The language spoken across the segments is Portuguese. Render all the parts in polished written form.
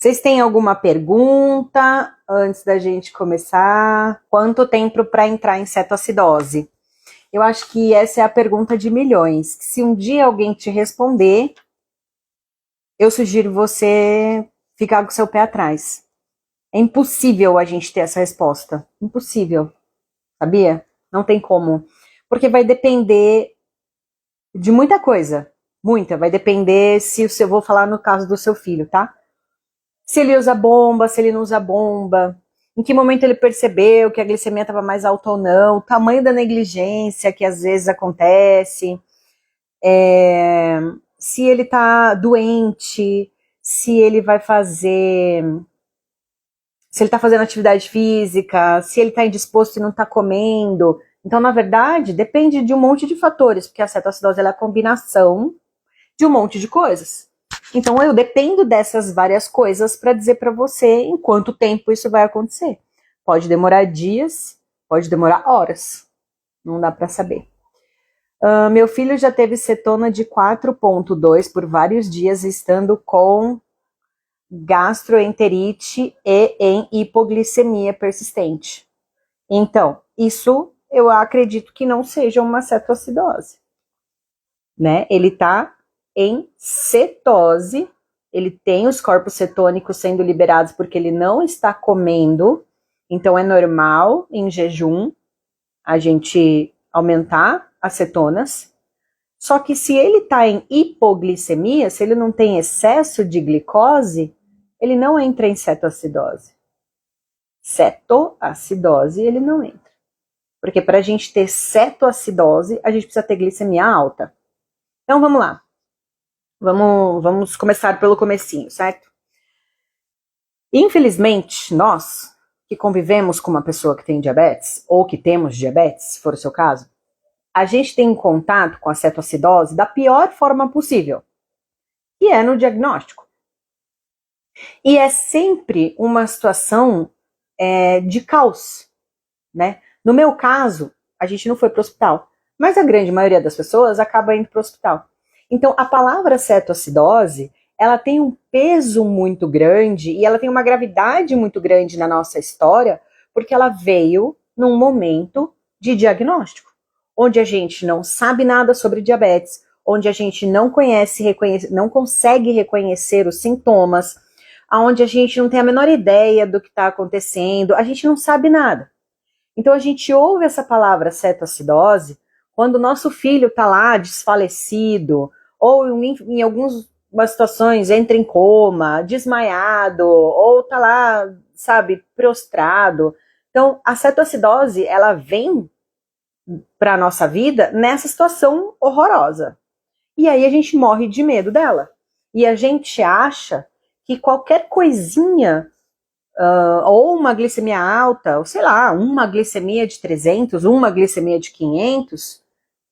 Vocês têm alguma pergunta antes da gente começar? Quanto tempo para entrar em cetoacidose? Eu acho que essa é a pergunta de milhões. Se um dia alguém te responder, eu sugiro você ficar com o seu pé atrás. É impossível a gente ter essa resposta. Impossível. Sabia? Não tem como. Porque vai depender de muita coisa. Muita. Vai depender se eu vou falar no caso do seu filho, tá? Se ele usa bomba, se ele não usa bomba. Em que momento ele percebeu que a glicemia estava mais alta ou não. O tamanho da negligência que às vezes acontece. Se ele tá doente. Se ele vai fazer... Se ele está fazendo atividade física, se ele está indisposto e não está comendo. Então, na verdade, depende de um monte de fatores, porque a cetoacidose é a combinação de um monte de coisas. Então, eu dependo dessas várias coisas para dizer para você em quanto tempo isso vai acontecer. Pode demorar dias, pode demorar horas. Não dá para saber. Meu filho já teve cetona de 4,2 por vários dias, estando com gastroenterite e em hipoglicemia persistente. Então, isso eu acredito que não seja uma cetoacidose, né? Ele está em cetose, ele tem os corpos cetônicos sendo liberados porque ele não está comendo, então é normal em jejum a gente aumentar as cetonas. Só que se ele está em hipoglicemia, se ele não tem excesso de glicose, ele não entra em cetoacidose. Cetoacidose, ele não entra. Porque para a gente ter cetoacidose, a gente precisa ter glicemia alta. Então, vamos lá. Vamos começar pelo comecinho, certo? Infelizmente, nós que convivemos com uma pessoa que tem diabetes, ou que temos diabetes, se for o seu caso, a gente tem contato com a cetoacidose da pior forma possível, que é no diagnóstico. E é sempre uma situação de caos, né? No meu caso, a gente não foi para o hospital, mas a grande maioria das pessoas acaba indo para o hospital. Então, a palavra cetoacidose, ela tem um peso muito grande e ela tem uma gravidade muito grande na nossa história, porque ela veio num momento de diagnóstico, onde a gente não sabe nada sobre diabetes, onde a gente não não consegue reconhecer os sintomas, onde a gente não tem a menor ideia do que está acontecendo, a gente não sabe nada. Então a gente ouve essa palavra cetoacidose quando o nosso filho está lá desfalecido, ou em algumas situações entra em coma, desmaiado, ou está lá, sabe, prostrado. Então a cetoacidose, ela vem para a nossa vida nessa situação horrorosa. E aí a gente morre de medo dela. E a gente acha que qualquer coisinha, ou uma glicemia alta, ou sei lá, uma glicemia de 300, uma glicemia de 500,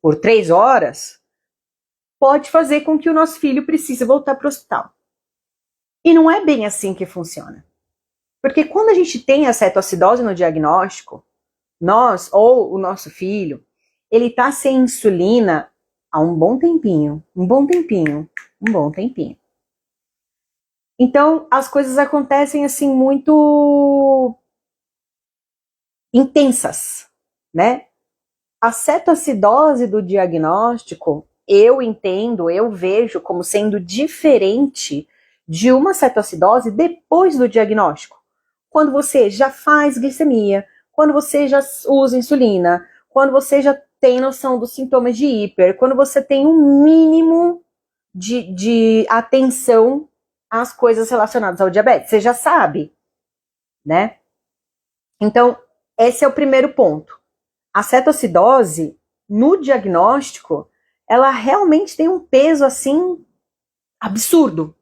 por 3 horas, pode fazer com que o nosso filho precise voltar para o hospital. E não é bem assim que funciona. Porque quando a gente tem a cetoacidose no diagnóstico, nós, ou o nosso filho, ele está sem insulina há um bom tempinho. Então, as coisas acontecem assim muito intensas, né? A cetoacidose do diagnóstico, eu entendo, eu vejo como sendo diferente de uma cetoacidose depois do diagnóstico. Quando você já faz glicemia, quando você já usa insulina, quando você já tem noção dos sintomas de hiper, quando você tem um mínimo de atenção às coisas relacionadas ao diabetes, você já sabe, né? Então, esse é o primeiro ponto. A cetoacidose, no diagnóstico, ela realmente tem um peso, assim, absurdo,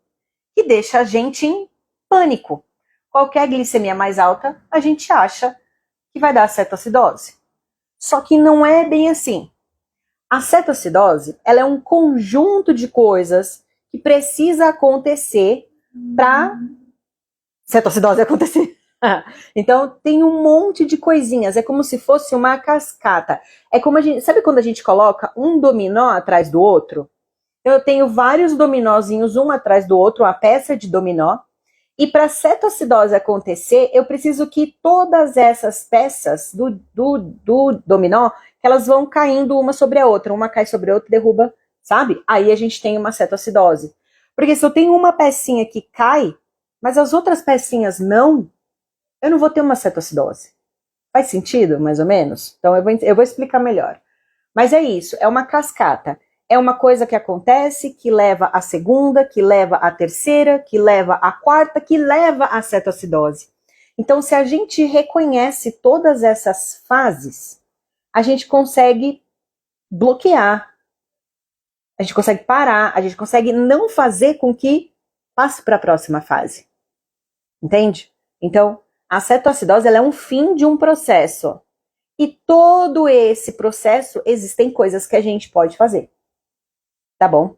que deixa a gente em pânico. Qualquer glicemia mais alta, a gente acha que vai dar cetoacidose. Só que não é bem assim. A cetoacidose, ela é um conjunto de coisas que precisa acontecer para cetoacidose acontecer. Então tem um monte de coisinhas, é como se fosse uma cascata. É como a gente, sabe quando a gente coloca um dominó atrás do outro? Eu tenho vários dominózinhos um atrás do outro, uma peça de dominó, E para a cetoacidose acontecer, eu preciso que todas essas peças do dominó, elas vão caindo uma sobre a outra. Uma cai sobre a outra e derruba, sabe? Aí a gente tem uma cetoacidose. Porque se eu tenho uma pecinha que cai, mas as outras pecinhas não, eu não vou ter uma cetoacidose. Faz sentido, mais ou menos? Então eu vou explicar melhor. Mas é isso, é uma cascata. É uma coisa que acontece, que leva à segunda, que leva à terceira, que leva à quarta, que leva à cetoacidose. Então, se a gente reconhece todas essas fases, a gente consegue bloquear, a gente consegue parar, a gente consegue não fazer com que passe para a próxima fase. Entende? Então, a cetoacidose ela é um fim de um processo. E todo esse processo, existem coisas que a gente pode fazer. Tá bom?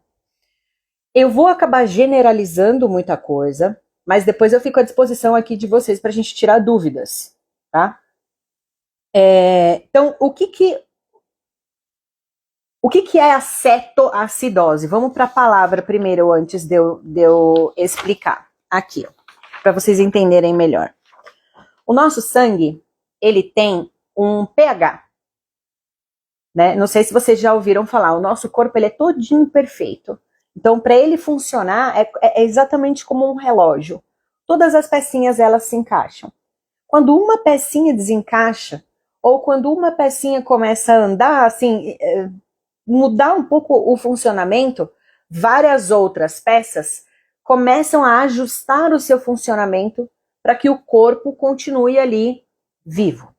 Eu vou acabar generalizando muita coisa, mas depois eu fico à disposição aqui de vocês para a gente tirar dúvidas, tá? Então, o que é a cetoacidose? Vamos para a palavra primeiro, antes de eu explicar. Aqui, para vocês entenderem melhor. O nosso sangue, ele tem um pH. Né? Não sei se vocês já ouviram falar, o nosso corpo ele é todinho perfeito. Então, para ele funcionar, é exatamente como um relógio. Todas as pecinhas, elas se encaixam. Quando uma pecinha desencaixa, ou quando uma pecinha começa a andar, assim, mudar um pouco o funcionamento, várias outras peças começam a ajustar o seu funcionamento para que o corpo continue ali vivo.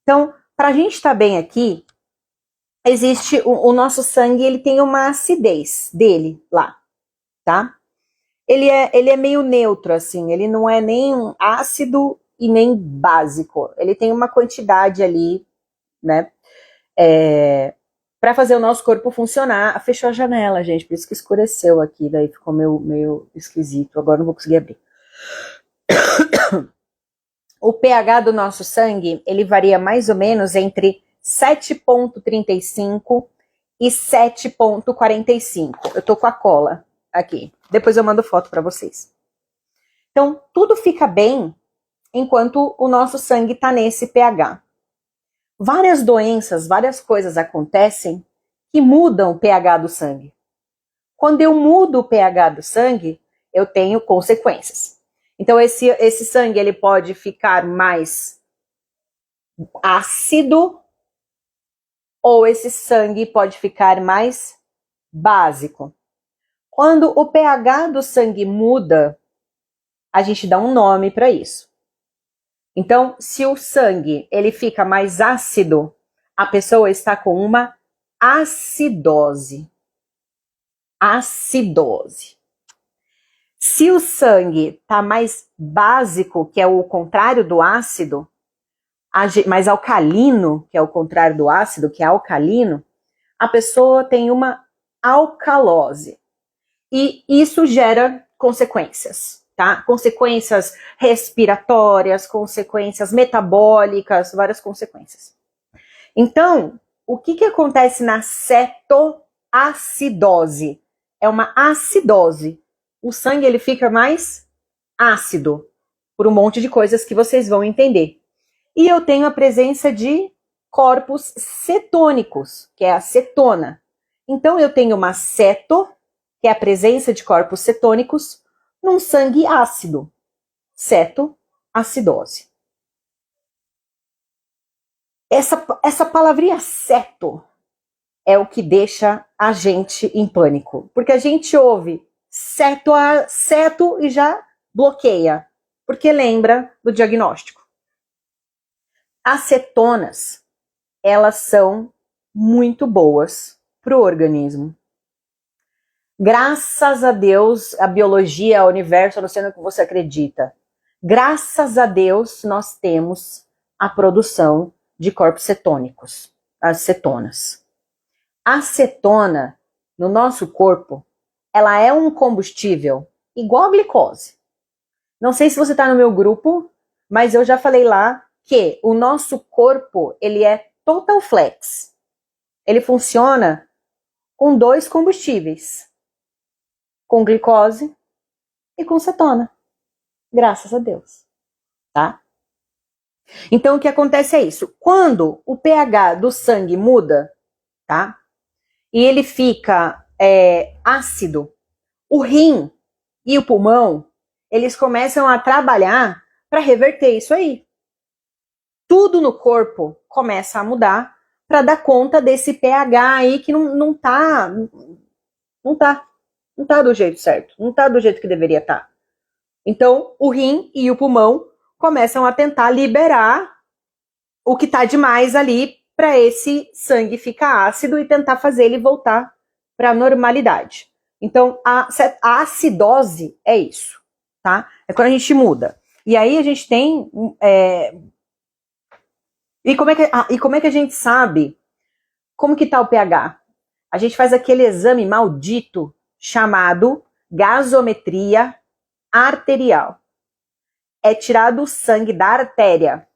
Então, para a gente estar bem aqui, existe o nosso sangue, ele tem uma acidez dele lá, tá? Ele é meio neutro, assim, ele não é nem ácido e nem básico. Ele tem uma quantidade ali, né? Para fazer o nosso corpo funcionar. Fechou a janela, gente, por isso que escureceu aqui, daí ficou meio esquisito. Agora não vou conseguir abrir. O pH do nosso sangue, ele varia mais ou menos entre 7,35 e 7,45. Eu tô com a cola aqui. Depois eu mando foto para vocês. Então, tudo fica bem enquanto o nosso sangue tá nesse pH. Várias doenças, várias coisas acontecem que mudam o pH do sangue. Quando eu mudo o pH do sangue, eu tenho consequências. Então, esse sangue ele pode ficar mais ácido, ou esse sangue pode ficar mais básico. Quando o pH do sangue muda, a gente dá um nome para isso. Então, se o sangue ele fica mais ácido, a pessoa está com uma acidose. Acidose. Se o sangue está mais básico, que é o contrário do ácido, mais alcalino, que é o contrário do ácido, que é alcalino, a pessoa tem uma alcalose. E isso gera consequências, tá? Consequências respiratórias, consequências metabólicas, várias consequências. Então, o que acontece na cetoacidose? É uma acidose. O sangue ele fica mais ácido, por um monte de coisas que vocês vão entender. E eu tenho a presença de corpos cetônicos, que é a cetona. Então eu tenho uma ceto, que é a presença de corpos cetônicos, num sangue ácido. Cetoacidose. Essa palavrinha ceto é o que deixa a gente em pânico. Porque a gente ouve ceto e já bloqueia. Porque lembra do diagnóstico. As cetonas, elas são muito boas para o organismo. Graças a Deus, a biologia, o universo, eu não sei no que você acredita. Graças a Deus, nós temos a produção de corpos cetônicos, as cetonas. A cetona, no nosso corpo, ela é um combustível igual a glicose. Não sei se você está no meu grupo, mas eu já falei lá que o nosso corpo, ele é total flex. Ele funciona com dois combustíveis, com glicose e com cetona. Graças a Deus, tá? Então, o que acontece é isso. Quando o pH do sangue muda, tá? E ele fica ácido, o rim e o pulmão, eles começam a trabalhar para reverter isso aí. Tudo no corpo começa a mudar para dar conta desse pH aí que não tá do jeito certo, não tá do jeito que deveria estar. Então, o rim e o pulmão começam a tentar liberar o que tá demais ali para esse sangue ficar ácido e tentar fazer ele voltar para a normalidade. Então, a acidose é isso, tá? É quando a gente muda. E aí a gente tem... E como é que a gente sabe como que tá o pH? A gente faz aquele exame maldito chamado gasometria arterial. É tirado o sangue da artéria,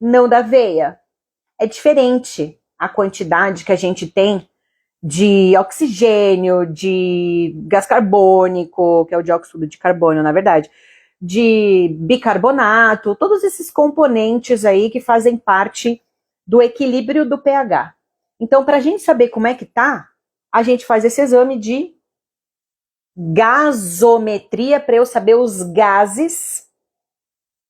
não da veia. É diferente a quantidade que a gente tem de oxigênio, de gás carbônico, que é o dióxido de carbono, na verdade, de bicarbonato, todos esses componentes aí que fazem parte do equilíbrio do pH. Então, para a gente saber como é que tá, a gente faz esse exame de gasometria para eu saber os gases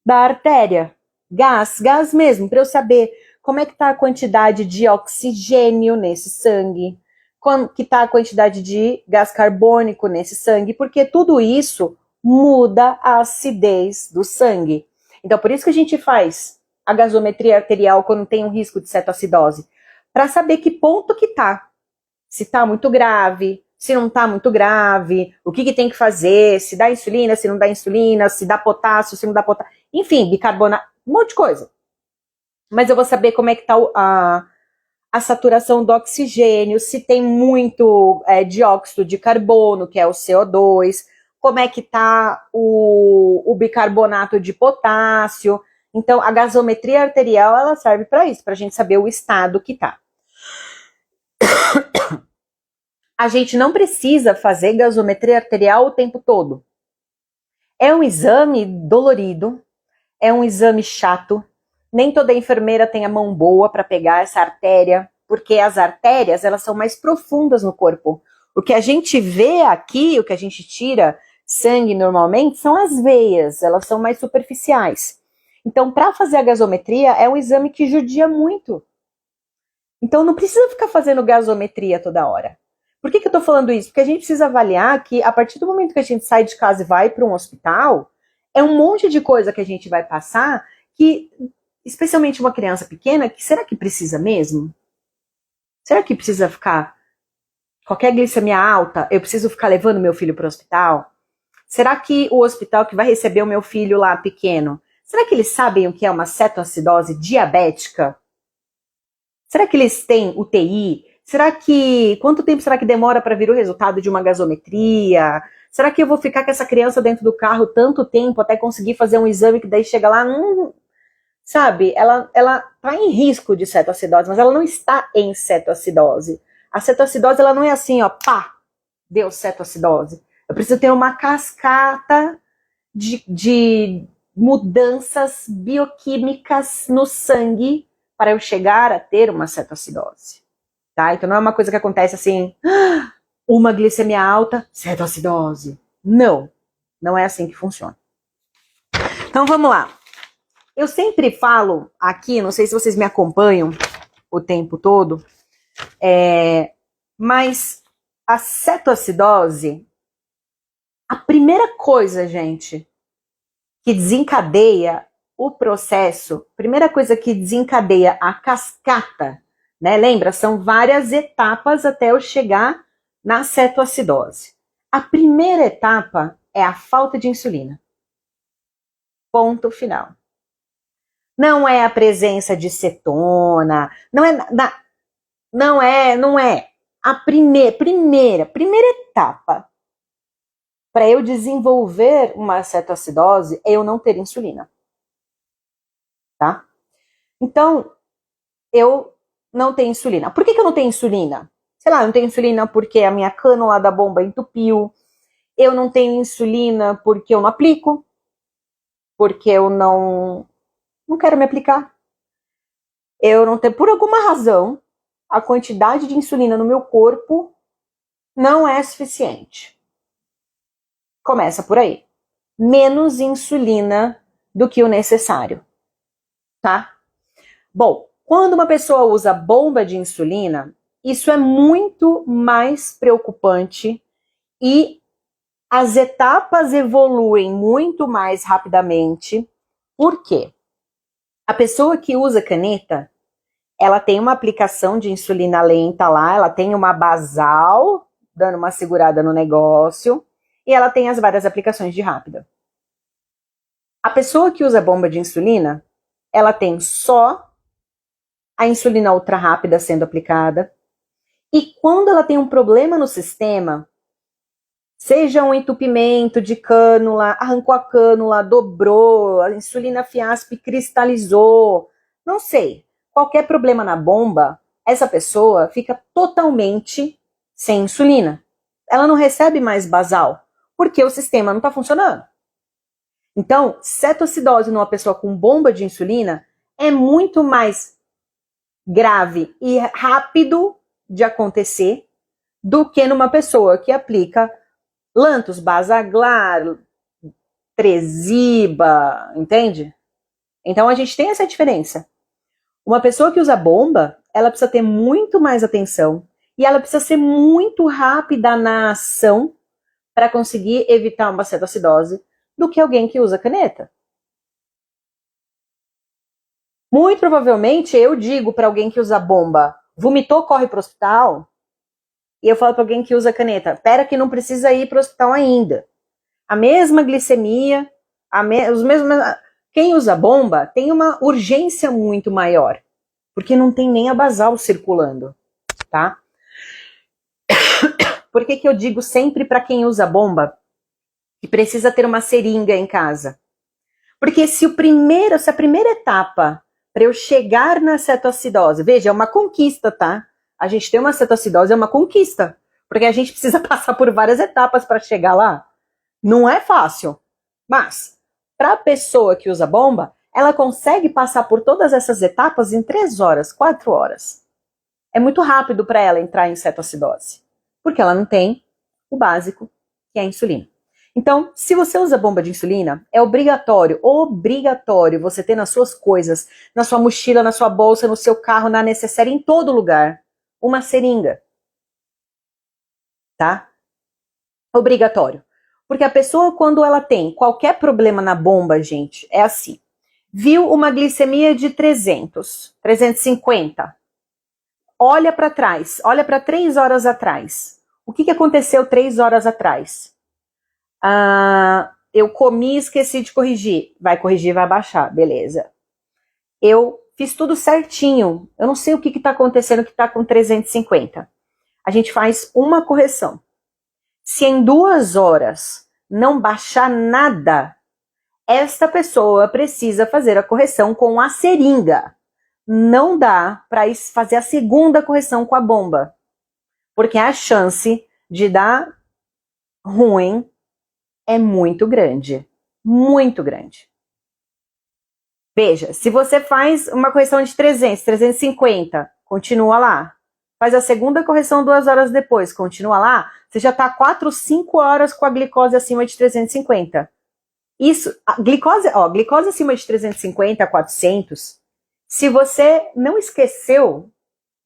da artéria. Gás mesmo, para eu saber como é que tá a quantidade de oxigênio nesse sangue, como que tá a quantidade de gás carbônico nesse sangue, porque tudo isso muda a acidez do sangue. Então, por isso que a gente faz a gasometria arterial quando tem um risco de cetoacidose, para saber que ponto que tá. Se tá muito grave, se não tá muito grave, o que tem que fazer, se dá insulina, se não dá insulina, se dá potássio, se não dá potássio, enfim, bicarbonato, um monte de coisa. Mas eu vou saber como é que tá a saturação do oxigênio, se tem muito dióxido de carbono, que é o CO2, como é que tá o bicarbonato de potássio. Então, a gasometria arterial, ela serve para isso, para a gente saber o estado que tá. A gente não precisa fazer gasometria arterial o tempo todo. É um exame dolorido, é um exame chato. Nem toda enfermeira tem a mão boa para pegar essa artéria, porque as artérias, elas são mais profundas no corpo. O que a gente vê aqui, o que a gente tira sangue normalmente, são as veias, elas são mais superficiais. Então, para fazer a gasometria, é um exame que judia muito. Então, não precisa ficar fazendo gasometria toda hora. Por que eu tô falando isso? Porque a gente precisa avaliar que, a partir do momento que a gente sai de casa e vai para um hospital, é um monte de coisa que a gente vai passar que, especialmente uma criança pequena, que será que precisa mesmo? Será que precisa ficar qualquer glicemia alta, eu preciso ficar levando meu filho para o hospital? Será que o hospital que vai receber o meu filho lá pequeno, será que eles sabem o que é uma cetoacidose diabética? Será que eles têm UTI? Quanto tempo será que demora para vir o resultado de uma gasometria? Será que eu vou ficar com essa criança dentro do carro tanto tempo até conseguir fazer um exame que daí chega lá, sabe? Ela tá em risco de cetoacidose, mas ela não está em cetoacidose. A cetoacidose, ela não é assim, ó, pá, deu cetoacidose. Eu preciso ter uma cascata de mudanças bioquímicas no sangue para eu chegar a ter uma cetoacidose. Tá? Então não é uma coisa que acontece assim, uma glicemia alta, cetoacidose. Não, não é assim que funciona. Então vamos lá. Eu sempre falo aqui, não sei se vocês me acompanham o tempo todo, mas a cetoacidose, a primeira coisa, gente, que desencadeia o processo, primeira coisa que desencadeia a cascata, né? Lembra? São várias etapas até eu chegar na cetoacidose. A primeira etapa é a falta de insulina. Ponto final. Não é a presença de cetona, não é. A primeira etapa para eu desenvolver uma cetoacidose é eu não ter insulina. Tá? Então, eu não tenho insulina. Por que eu não tenho insulina? Sei lá, eu não tenho insulina porque a minha cânula da bomba entupiu. Eu não tenho insulina porque eu não aplico. porque eu não quero me aplicar. Eu não tenho, por alguma razão, a quantidade de insulina no meu corpo não é suficiente. Começa por aí. Menos insulina do que o necessário, tá? Bom, quando uma pessoa usa bomba de insulina, isso é muito mais preocupante e as etapas evoluem muito mais rapidamente. Por quê? A pessoa que usa caneta, ela tem uma aplicação de insulina lenta lá, ela tem uma basal, dando uma segurada no negócio, e ela tem as várias aplicações de rápida. A pessoa que usa bomba de insulina, ela tem só a insulina ultra rápida sendo aplicada, e quando ela tem um problema no sistema, seja um entupimento de cânula, arrancou a cânula, dobrou, a insulina fiasp cristalizou, não sei, qualquer problema na bomba, essa pessoa fica totalmente sem insulina. Ela não recebe mais basal, porque o sistema não está funcionando. Então, cetoacidose numa pessoa com bomba de insulina é muito mais grave e rápido de acontecer do que numa pessoa que aplica Lantus, Basaglar, Tresiba, entende? Então a gente tem essa diferença. Uma pessoa que usa bomba, ela precisa ter muito mais atenção e ela precisa ser muito rápida na ação para conseguir evitar uma cetoacidose do que alguém que usa caneta. Muito provavelmente eu digo para alguém que usa bomba, vomitou, corre para o hospital. E eu falo para alguém que usa caneta, pera que não precisa ir para o hospital ainda. A mesma glicemia, os mesmos. Quem usa bomba tem uma urgência muito maior, porque não tem nem a basal circulando, tá? Por que eu digo sempre para quem usa bomba que precisa ter uma seringa em casa? Porque se a primeira etapa para eu chegar na cetoacidose, veja, é uma conquista, tá? A gente ter uma cetoacidose é uma conquista, porque a gente precisa passar por várias etapas para chegar lá. Não é fácil, mas para a pessoa que usa bomba, ela consegue passar por todas essas etapas em 3 horas, 4 horas. É muito rápido para ela entrar em cetoacidose, porque ela não tem o básico, que é a insulina. Então, se você usa bomba de insulina, é obrigatório você ter nas suas coisas, na sua mochila, na sua bolsa, no seu carro, na necessaire, em todo lugar, uma seringa. Tá? Obrigatório. Porque a pessoa, quando ela tem qualquer problema na bomba, gente, é assim. Viu uma glicemia de 300, 350. Olha para trás, olha para 3 horas atrás. O que aconteceu 3 horas atrás? Eu comi e esqueci de corrigir. Vai corrigir, vai baixar, beleza. Eu fiz tudo certinho. Eu não sei o que está acontecendo que está com 350. A gente faz uma correção. Se em 2 horas não baixar nada, esta pessoa precisa fazer a correção com a seringa. Não dá para fazer a segunda correção com a bomba, porque a chance de dar ruim é muito grande. Muito grande. Veja, se você faz uma correção de 300, 350, continua lá. Faz a segunda correção 2 horas depois, continua lá, você já está 4, 5 horas com a glicose acima de 350. Isso, a glicose acima de 350, 400, se você não esqueceu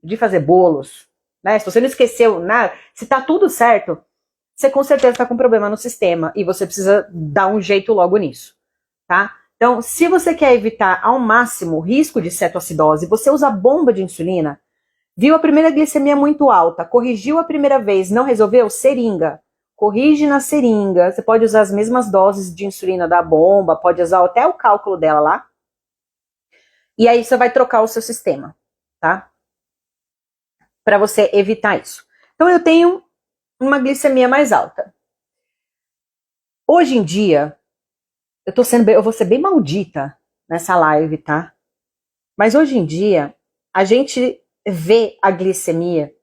de fazer bolos, né? Se você não esqueceu nada, se está tudo certo, você com certeza está com problema no sistema e você precisa dar um jeito logo nisso, tá? Então, se você quer evitar ao máximo o risco de cetoacidose, você usa bomba de insulina, viu a primeira glicemia muito alta, corrigiu a primeira vez, não resolveu? Seringa. Corrige na seringa, você pode usar as mesmas doses de insulina da bomba, pode usar até o cálculo dela lá. E aí você vai trocar o seu sistema, tá? Para você evitar isso. Então eu tenho uma glicemia mais alta. Hoje em dia, eu vou ser bem maldita nessa live, tá? Mas hoje em dia, a gente vê a glicemia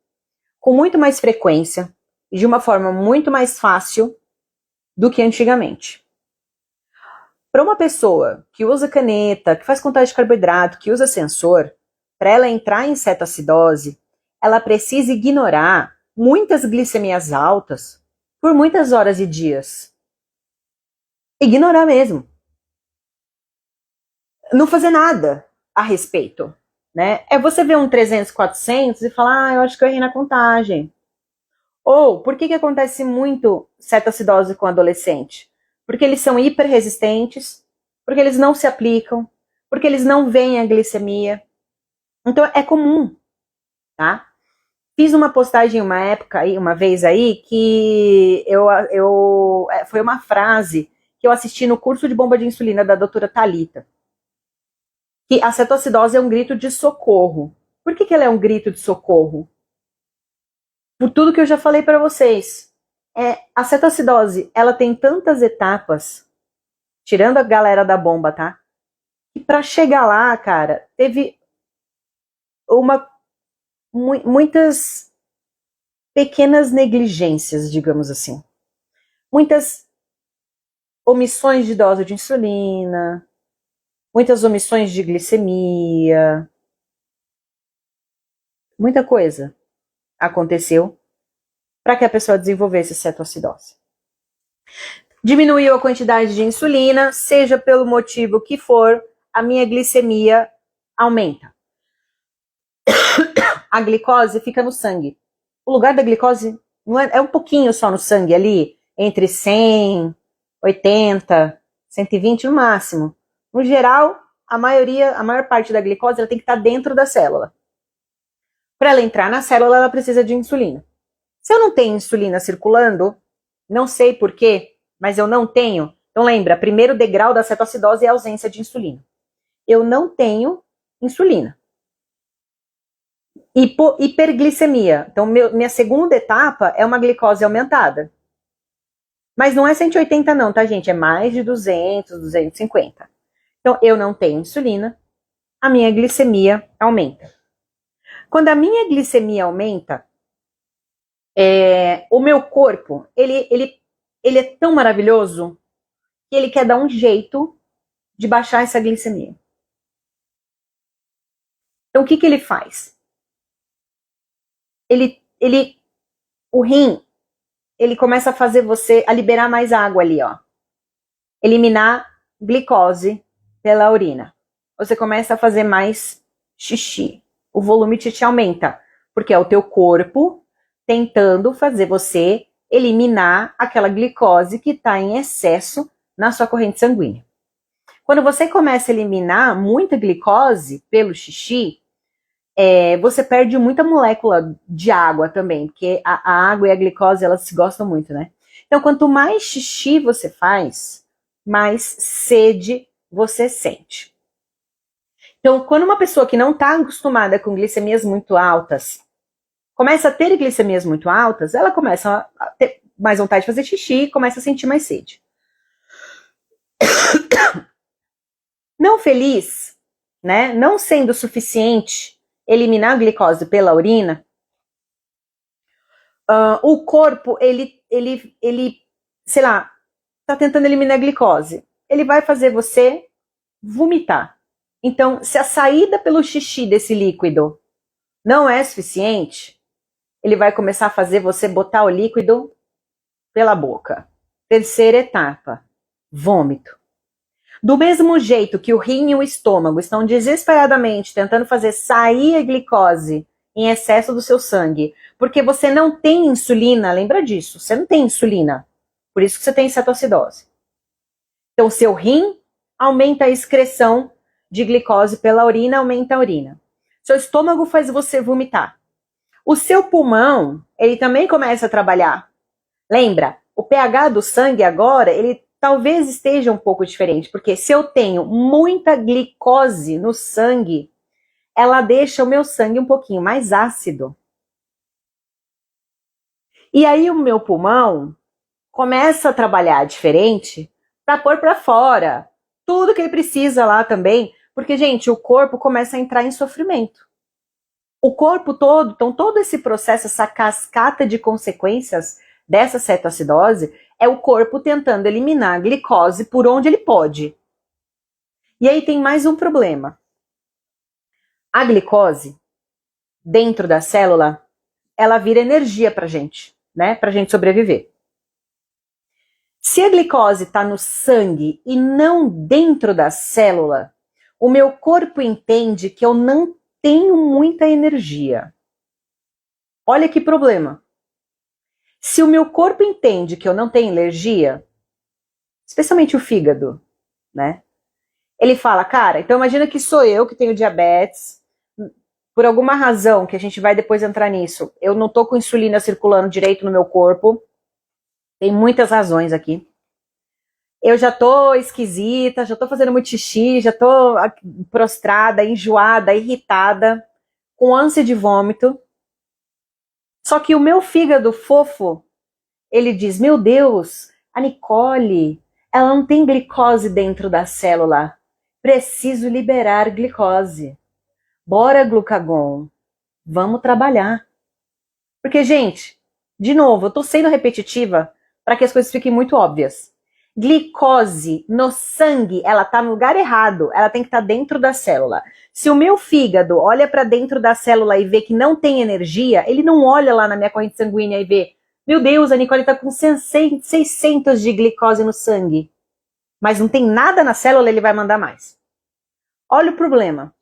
com muito mais frequência e de uma forma muito mais fácil do que antigamente. Para uma pessoa que usa caneta, que faz contagem de carboidrato, que usa sensor, para ela entrar em cetoacidose, ela precisa ignorar muitas glicemias altas por muitas horas e dias. Ignorar mesmo. Não fazer nada a respeito. Né? É você ver um 300, 400 e falar, eu acho que eu errei na contagem. Ou, por que acontece muito cetoacidose com adolescente? Porque eles são hiperresistentes, porque eles não se aplicam, porque eles não veem a glicemia. Então, é comum, tá? Fiz uma postagem uma vez aí, que foi uma frase que eu assisti no curso de bomba de insulina da doutora Thalita. Que a cetoacidose é um grito de socorro. Por que ela é um grito de socorro? Por tudo que eu já falei para vocês. A cetoacidose, ela tem tantas etapas, tirando a galera da bomba, tá? E para chegar lá, cara, teve muitas pequenas negligências, digamos assim. Muitas omissões de dose de insulina, muitas omissões de glicemia, muita coisa aconteceu para que a pessoa desenvolvesse cetoacidose. Diminuiu a quantidade de insulina, seja pelo motivo que for, a minha glicemia aumenta. A glicose fica no sangue. O lugar da glicose é um pouquinho só no sangue ali, entre 100, 80, 120 no máximo. No geral, a maior parte da glicose ela tem que estar dentro da célula. Para ela entrar na célula, ela precisa de insulina. Se eu não tenho insulina circulando, não sei porquê, mas eu não tenho. Então lembra, primeiro degrau da cetoacidose é a ausência de insulina. Eu não tenho insulina. Hiperglicemia. Então minha segunda etapa é uma glicose aumentada. Mas não é 180 não, tá, gente? É mais de 200, 250. Então eu não tenho insulina, a minha glicemia aumenta. Quando a minha glicemia aumenta, o meu corpo, ele é tão maravilhoso que ele quer dar um jeito de baixar essa glicemia. Então, o que ele faz? O rim, ele começa a fazer você, a liberar mais água ali, ó. Eliminar glicose pela urina. Você começa a fazer mais xixi. O volume de xixi aumenta, porque é o teu corpo tentando fazer você eliminar aquela glicose que está em excesso na sua corrente sanguínea. Quando você começa a eliminar muita glicose pelo xixi, você perde muita molécula de água também, porque a água e a glicose, elas se gostam muito, né? Então, quanto mais xixi você faz, mais sede você sente. Então, quando uma pessoa que não está acostumada com glicemias muito altas, começa a ter glicemias muito altas, ela começa a ter mais vontade de fazer xixi e começa a sentir mais sede. Não feliz, né? Não sendo suficiente eliminar a glicose pela urina, o corpo, ele, sei lá, tá tentando eliminar a glicose. Ele vai fazer você vomitar. Então, se a saída pelo xixi desse líquido não é suficiente, ele vai começar a fazer você botar o líquido pela boca. Terceira etapa, vômito. Do mesmo jeito que o rim e o estômago estão desesperadamente tentando fazer sair a glicose em excesso do seu sangue, porque você não tem insulina, lembra disso, você não tem insulina, por isso que você tem cetoacidose. Então, seu rim aumenta a excreção de glicose pela urina, aumenta a urina. Seu estômago faz você vomitar. O seu pulmão, ele também começa a trabalhar. Lembra, o pH do sangue agora, ele talvez esteja um pouco diferente, porque se eu tenho muita glicose no sangue, ela deixa o meu sangue um pouquinho mais ácido. E aí o meu pulmão começa a trabalhar diferente para pôr para fora tudo que ele precisa lá também, porque, gente, o corpo começa a entrar em sofrimento. O corpo todo, então todo esse processo, essa cascata de consequências dessa cetoacidose É o corpo tentando eliminar a glicose por onde ele pode. E aí tem mais um problema. A glicose, dentro da célula, ela vira energia pra gente, né? Pra gente sobreviver. Se a glicose está no sangue e não dentro da célula, o meu corpo entende que eu não tenho muita energia. Olha que problema. Se o meu corpo entende que eu não tenho energia, especialmente o fígado, né? Ele fala, cara, então imagina que sou eu que tenho diabetes, por alguma razão, que a gente vai depois entrar nisso, eu não tô com insulina circulando direito no meu corpo, tem muitas razões aqui. Eu já tô esquisita, já tô fazendo muito xixi, já tô prostrada, enjoada, irritada, com ânsia de vômito. Só que o meu fígado fofo, ele diz, meu Deus, a Nicole, ela não tem glicose dentro da célula. Preciso liberar glicose. Bora, glucagon. Vamos trabalhar. Porque, gente, de novo, eu tô sendo repetitiva para que as coisas fiquem muito óbvias. Glicose no sangue, ela tá no lugar errado, ela tem que estar dentro da célula. Se o meu fígado olha para dentro da célula e vê que não tem energia, ele não olha lá na minha corrente sanguínea e vê, meu Deus, a Nicole tá com 600 de glicose no sangue. Mas não tem nada na célula, ele vai mandar mais. Olha o problema.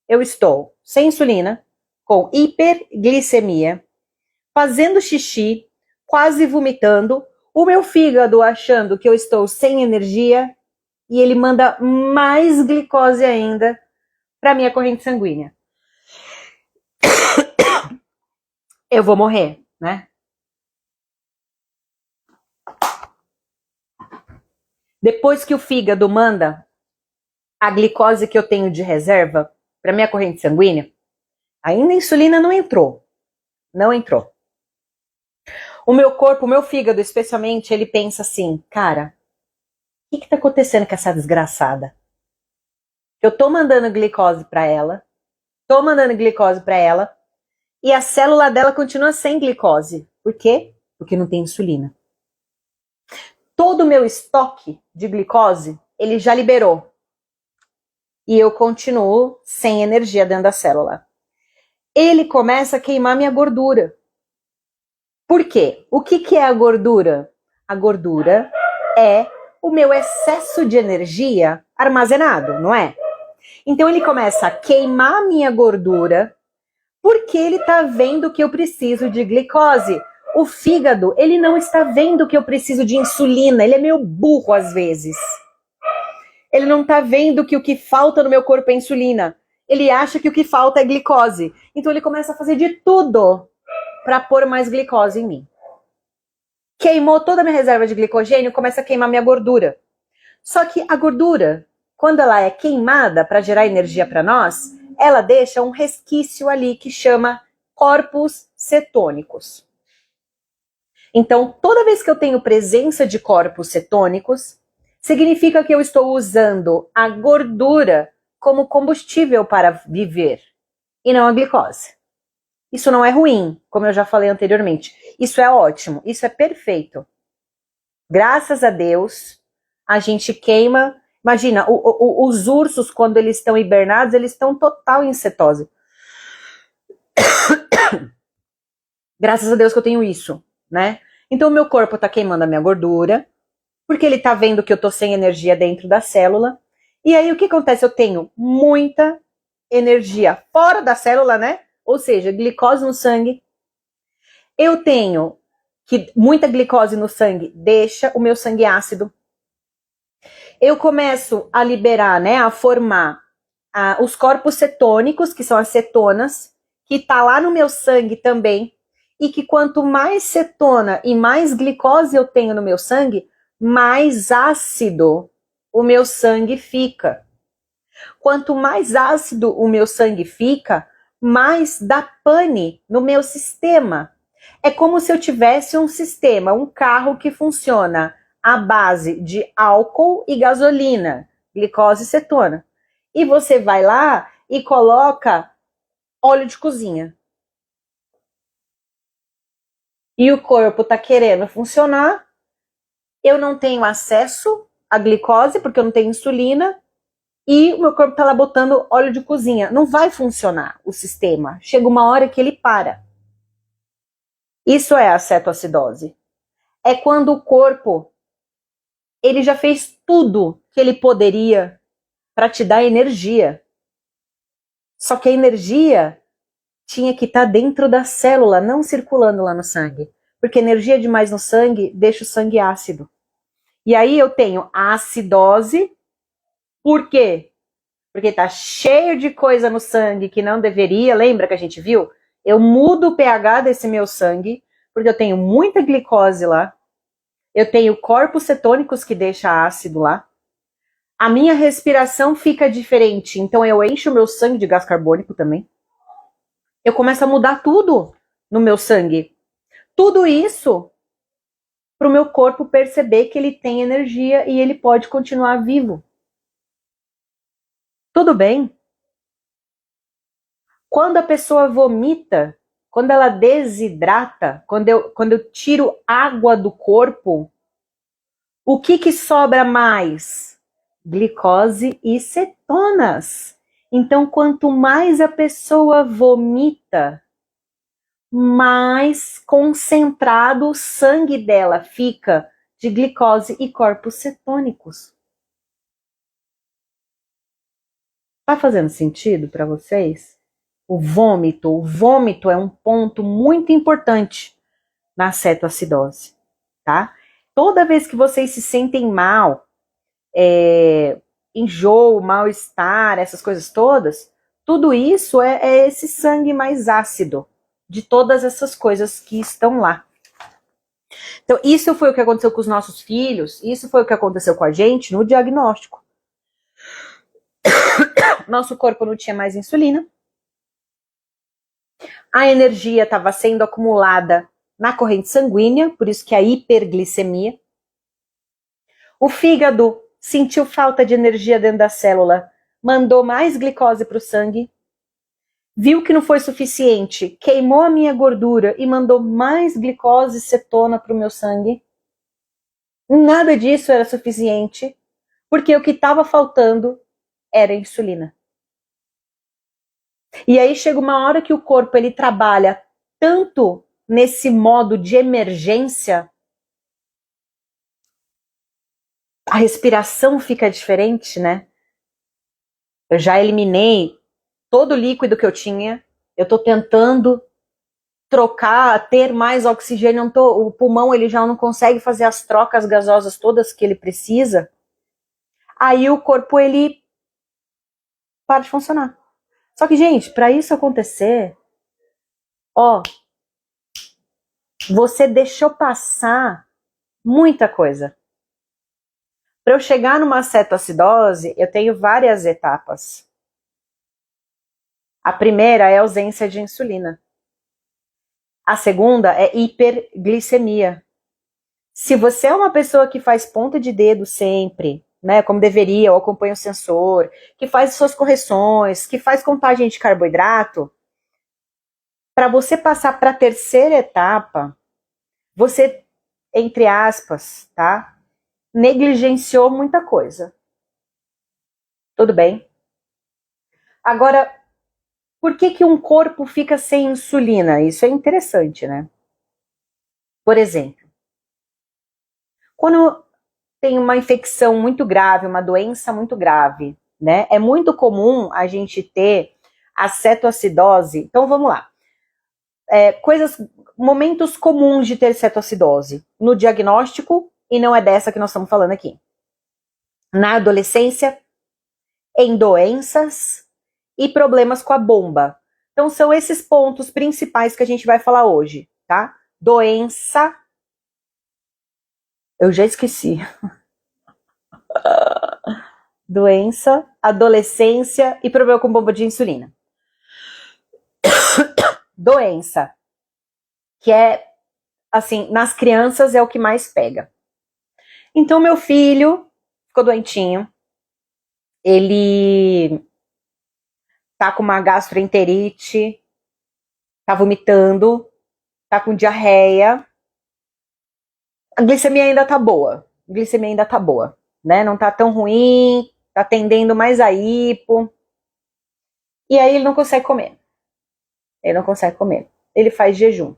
Eu estou sem insulina, com hiperglicemia, fazendo xixi, quase vomitando, o meu fígado achando que eu estou sem energia e ele manda mais glicose ainda para minha corrente sanguínea. Eu vou morrer, né? Depois que o fígado manda a glicose que eu tenho de reserva para minha corrente sanguínea, ainda a insulina não entrou. Não entrou. O meu corpo, o meu fígado especialmente, ele pensa assim, cara, o que tá acontecendo com essa desgraçada? Eu tô mandando glicose para ela, e a célula dela continua sem glicose. Por quê? Porque não tem insulina. Todo o meu estoque de glicose, ele já liberou. E eu continuo sem energia dentro da célula. Ele começa a queimar minha gordura. Por quê? O que é a gordura? A gordura é o meu excesso de energia armazenado, não é? Então ele começa a queimar minha gordura porque ele está vendo que eu preciso de glicose. O fígado, ele não está vendo que eu preciso de insulina, ele é meio burro às vezes. Ele não está vendo que o que falta no meu corpo é insulina. Ele acha que o que falta é glicose. Então ele começa a fazer de tudo para pôr mais glicose em mim. Queimou toda a minha reserva de glicogênio, começa a queimar minha gordura. Só que a gordura, quando ela é queimada para gerar energia para nós, ela deixa um resquício ali que chama corpos cetônicos. Então, toda vez que eu tenho presença de corpos cetônicos, significa que eu estou usando a gordura como combustível para viver, e não a glicose. Isso não é ruim, como eu já falei anteriormente. Isso é ótimo, isso é perfeito. Graças a Deus, a gente queima. Imagina, os ursos, quando eles estão hibernados, eles estão total em cetose. Graças a Deus que eu tenho isso, né? Então, o meu corpo tá queimando a minha gordura, porque ele tá vendo que eu tô sem energia dentro da célula. E aí, o que acontece? Eu tenho muita energia fora da célula, né? Ou seja, glicose no sangue. Eu tenho que muita glicose no sangue deixa o meu sangue ácido. Eu começo a liberar, né, a formar os corpos cetônicos, que são as cetonas, que tá lá no meu sangue também, e que quanto mais cetona e mais glicose eu tenho no meu sangue, mais ácido o meu sangue fica. Quanto mais ácido o meu sangue fica, mais dá pane no meu sistema. É como se eu tivesse um sistema, um carro que funciona à base de álcool e gasolina, glicose e cetona. E você vai lá e coloca óleo de cozinha. E o corpo está querendo funcionar, eu não tenho acesso à glicose, porque eu não tenho insulina, e o meu corpo está lá botando óleo de cozinha. Não vai funcionar o sistema. Chega uma hora que ele para. Isso é a cetoacidose. É quando o corpo ele já fez tudo que ele poderia para te dar energia. Só que a energia tinha que estar dentro da célula, não circulando lá no sangue. Porque energia demais no sangue deixa o sangue ácido. E aí eu tenho a acidose. Por quê? Porque tá cheio de coisa no sangue que não deveria. Lembra que a gente viu? Eu mudo o pH desse meu sangue, porque eu tenho muita glicose lá. Eu tenho corpos cetônicos que deixa ácido lá. A minha respiração fica diferente, então eu encho o meu sangue de gás carbônico também. Eu começo a mudar tudo no meu sangue. Tudo isso para o meu corpo perceber que ele tem energia e ele pode continuar vivo. Tudo bem? Quando a pessoa vomita, quando ela desidrata, quando eu tiro água do corpo, o que sobra mais? Glicose e cetonas. Então, quanto mais a pessoa vomita, mais concentrado o sangue dela fica de glicose e corpos cetônicos. Tá fazendo sentido para vocês? O vômito é um ponto muito importante na cetoacidose, tá? Toda vez que vocês se sentem mal, enjoo, mal-estar, essas coisas todas, tudo isso é esse sangue mais ácido de todas essas coisas que estão lá. Então, isso foi o que aconteceu com os nossos filhos, isso foi o que aconteceu com a gente no diagnóstico. Nosso corpo não tinha mais insulina, a energia estava sendo acumulada na corrente sanguínea, por isso que é a hiperglicemia. O fígado sentiu falta de energia dentro da célula, mandou mais glicose para o sangue, viu que não foi suficiente, queimou a minha gordura e mandou mais glicose e cetona para o meu sangue. Nada disso era suficiente, porque o que estava faltando era insulina. E aí chega uma hora que o corpo ele trabalha tanto nesse modo de emergência, a respiração fica diferente, né? Eu já eliminei todo o líquido que eu tinha, eu tô tentando trocar, ter mais oxigênio, o pulmão ele já não consegue fazer as trocas gasosas todas que ele precisa, aí o corpo ele para de funcionar. Só que, gente, para isso acontecer, você deixou passar muita coisa. Para eu chegar numa cetoacidose, eu tenho várias etapas. A primeira é a ausência de insulina. A segunda é hiperglicemia. Se você é uma pessoa que faz ponta de dedo sempre, né, como deveria, ou acompanha o sensor, que faz suas correções, que faz contagem de carboidrato, para você passar para a terceira etapa, você, entre aspas, tá, negligenciou muita coisa. Tudo bem? Agora, por que um corpo fica sem insulina? Isso é interessante, né? Por exemplo, quando tem uma infecção muito grave, uma doença muito grave, né? É muito comum a gente ter a cetoacidose. Então, vamos lá. Momentos comuns de ter cetoacidose. No diagnóstico, e não é dessa que nós estamos falando aqui. Na adolescência, em doenças e problemas com a bomba. Então, são esses pontos principais que a gente vai falar hoje, tá? Doença. Eu já esqueci. Doença, adolescência e problema com bomba de insulina. Doença, que é, assim, nas crianças é o que mais pega. Então, meu filho ficou doentinho. Ele tá com uma gastroenterite, tá vomitando, tá com diarreia. A glicemia ainda tá boa, glicemia ainda tá boa, né? Não tá tão ruim, tá tendendo mais a hipo. E aí ele não consegue comer. Ele não consegue comer. Ele faz jejum.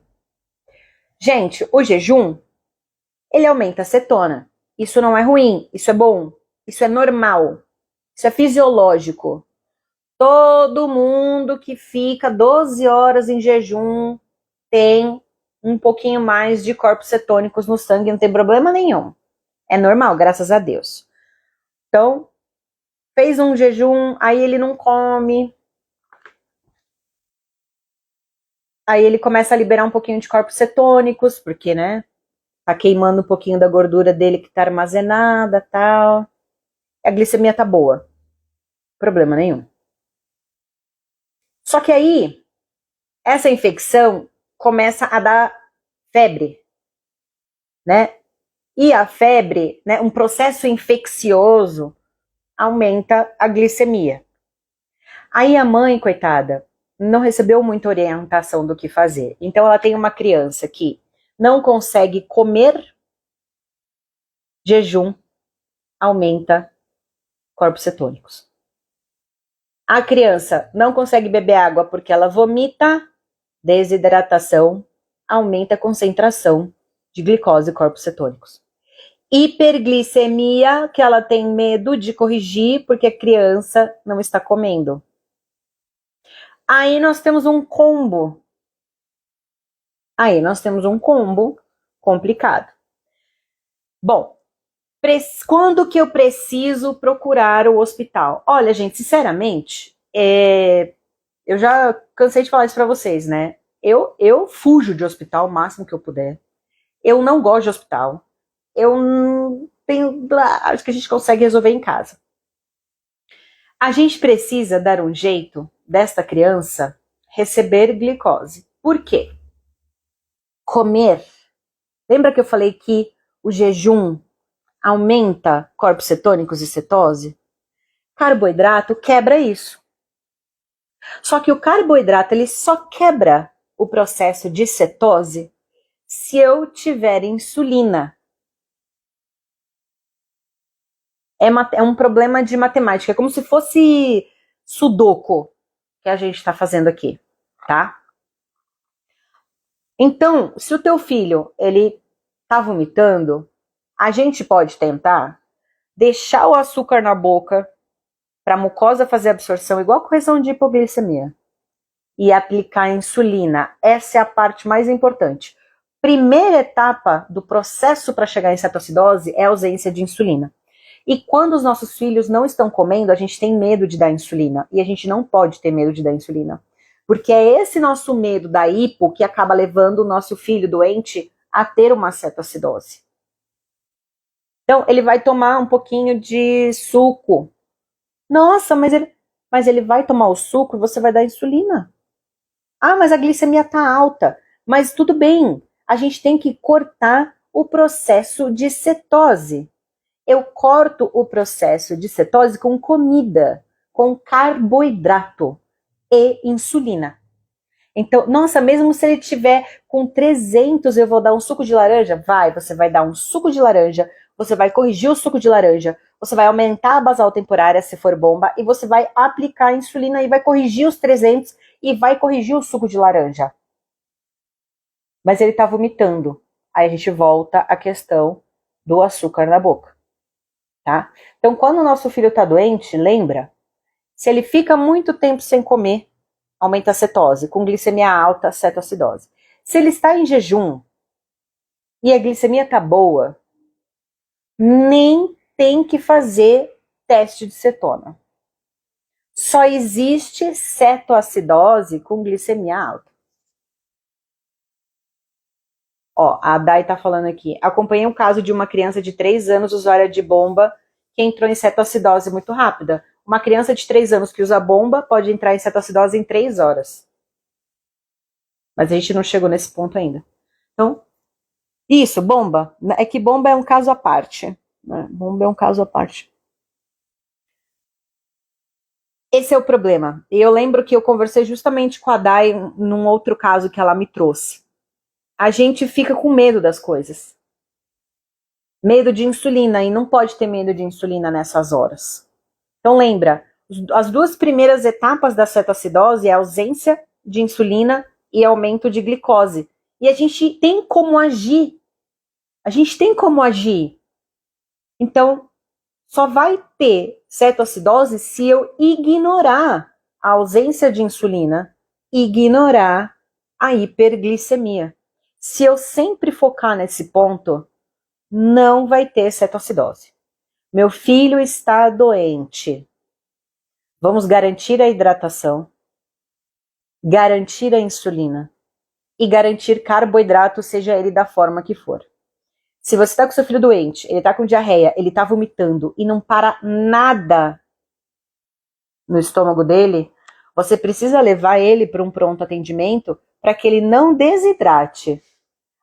Gente, o jejum, ele aumenta a cetona. Isso não é ruim, isso é bom, isso é normal, isso é fisiológico. Todo mundo que fica 12 horas em jejum tem um pouquinho mais de corpos cetônicos no sangue, não tem problema nenhum. É normal, graças a Deus. Então, fez um jejum, aí ele não come. Aí ele começa a liberar um pouquinho de corpos cetônicos, porque, né, tá queimando um pouquinho da gordura dele que tá armazenada, tal. A glicemia tá boa. Problema nenhum. Só que aí, essa infecção começa a dar febre, né? E a febre, né, um processo infeccioso, aumenta a glicemia. Aí a mãe, coitada, não recebeu muita orientação do que fazer. Então ela tem uma criança que não consegue comer, jejum aumenta corpos cetônicos. A criança não consegue beber água porque ela vomita, desidratação aumenta a concentração de glicose e corpos cetônicos. Hiperglicemia, que ela tem medo de corrigir porque a criança não está comendo. Aí nós temos um combo. Complicado. Bom, quando que eu preciso procurar o hospital? Olha, gente, sinceramente, eu já cansei de falar isso pra vocês, né? Eu fujo de hospital o máximo que eu puder. Eu não gosto de hospital. Eu tenho, acho que a gente consegue resolver em casa. A gente precisa dar um jeito desta criança receber glicose. Por quê? Comer. Lembra que eu falei que o jejum aumenta corpos cetônicos e cetose? Carboidrato quebra isso. Só que o carboidrato ele só quebra o processo de cetose se eu tiver insulina. É um problema de matemática, é como se fosse sudoku que a gente está fazendo aqui, tá? Então, se o teu filho ele tá vomitando, a gente pode tentar deixar o açúcar na boca para a mucosa fazer absorção, igual a correção de hipoglicemia, e aplicar a insulina. Essa é a parte mais importante. Primeira etapa do processo para chegar em cetoacidose é a ausência de insulina. E quando os nossos filhos não estão comendo, a gente tem medo de dar insulina. E a gente não pode ter medo de dar insulina. Porque é esse nosso medo da hipo que acaba levando o nosso filho doente a ter uma cetoacidose. Então, ele vai tomar um pouquinho de suco. Nossa, mas ele vai tomar o suco e você vai dar insulina. Ah, mas a glicemia tá alta. Mas tudo bem, a gente tem que cortar o processo de cetose. Eu corto o processo de cetose com comida, com carboidrato e insulina. Então, nossa, mesmo se ele tiver com 300, eu vou dar um suco de laranja? Vai, você vai dar um suco de laranja, você vai corrigir o suco de laranja, você vai aumentar a basal temporária se for bomba e você vai aplicar a insulina e vai corrigir os 300 e vai corrigir o suco de laranja. Mas ele tá vomitando. Aí a gente volta à questão do açúcar na boca. Tá? Então, quando o nosso filho está doente, lembra, se ele fica muito tempo sem comer, aumenta a cetose, com glicemia alta, cetoacidose. Se ele está em jejum e a glicemia está boa, nem tem que fazer teste de cetona. Só existe cetoacidose com glicemia alta. Ó, a Dai tá falando aqui. Acompanhei um caso de uma criança de 3 anos usuária de bomba que entrou em cetoacidose muito rápida. Uma criança de 3 anos que usa bomba pode entrar em cetoacidose em 3 horas. Mas a gente não chegou nesse ponto ainda. Então, isso, bomba. É que bomba é um caso à parte. Né? Bomba é um caso à parte. Esse é o problema. E eu lembro que eu conversei justamente com a Dai num outro caso que ela me trouxe. A gente fica com medo das coisas. Medo de insulina, e não pode ter medo de insulina nessas horas. Então lembra, as duas primeiras etapas da cetoacidose é a ausência de insulina e aumento de glicose. E a gente tem como agir. A gente tem como agir. Então, só vai ter cetoacidose se eu ignorar a ausência de insulina, ignorar a hiperglicemia. Se eu sempre focar nesse ponto, não vai ter cetoacidose. Meu filho está doente. Vamos garantir a hidratação, garantir a insulina e garantir carboidrato, seja ele da forma que for. Se você está com seu filho doente, ele está com diarreia, ele está vomitando e não para nada no estômago dele, você precisa levar ele para um pronto atendimento para que ele não desidrate.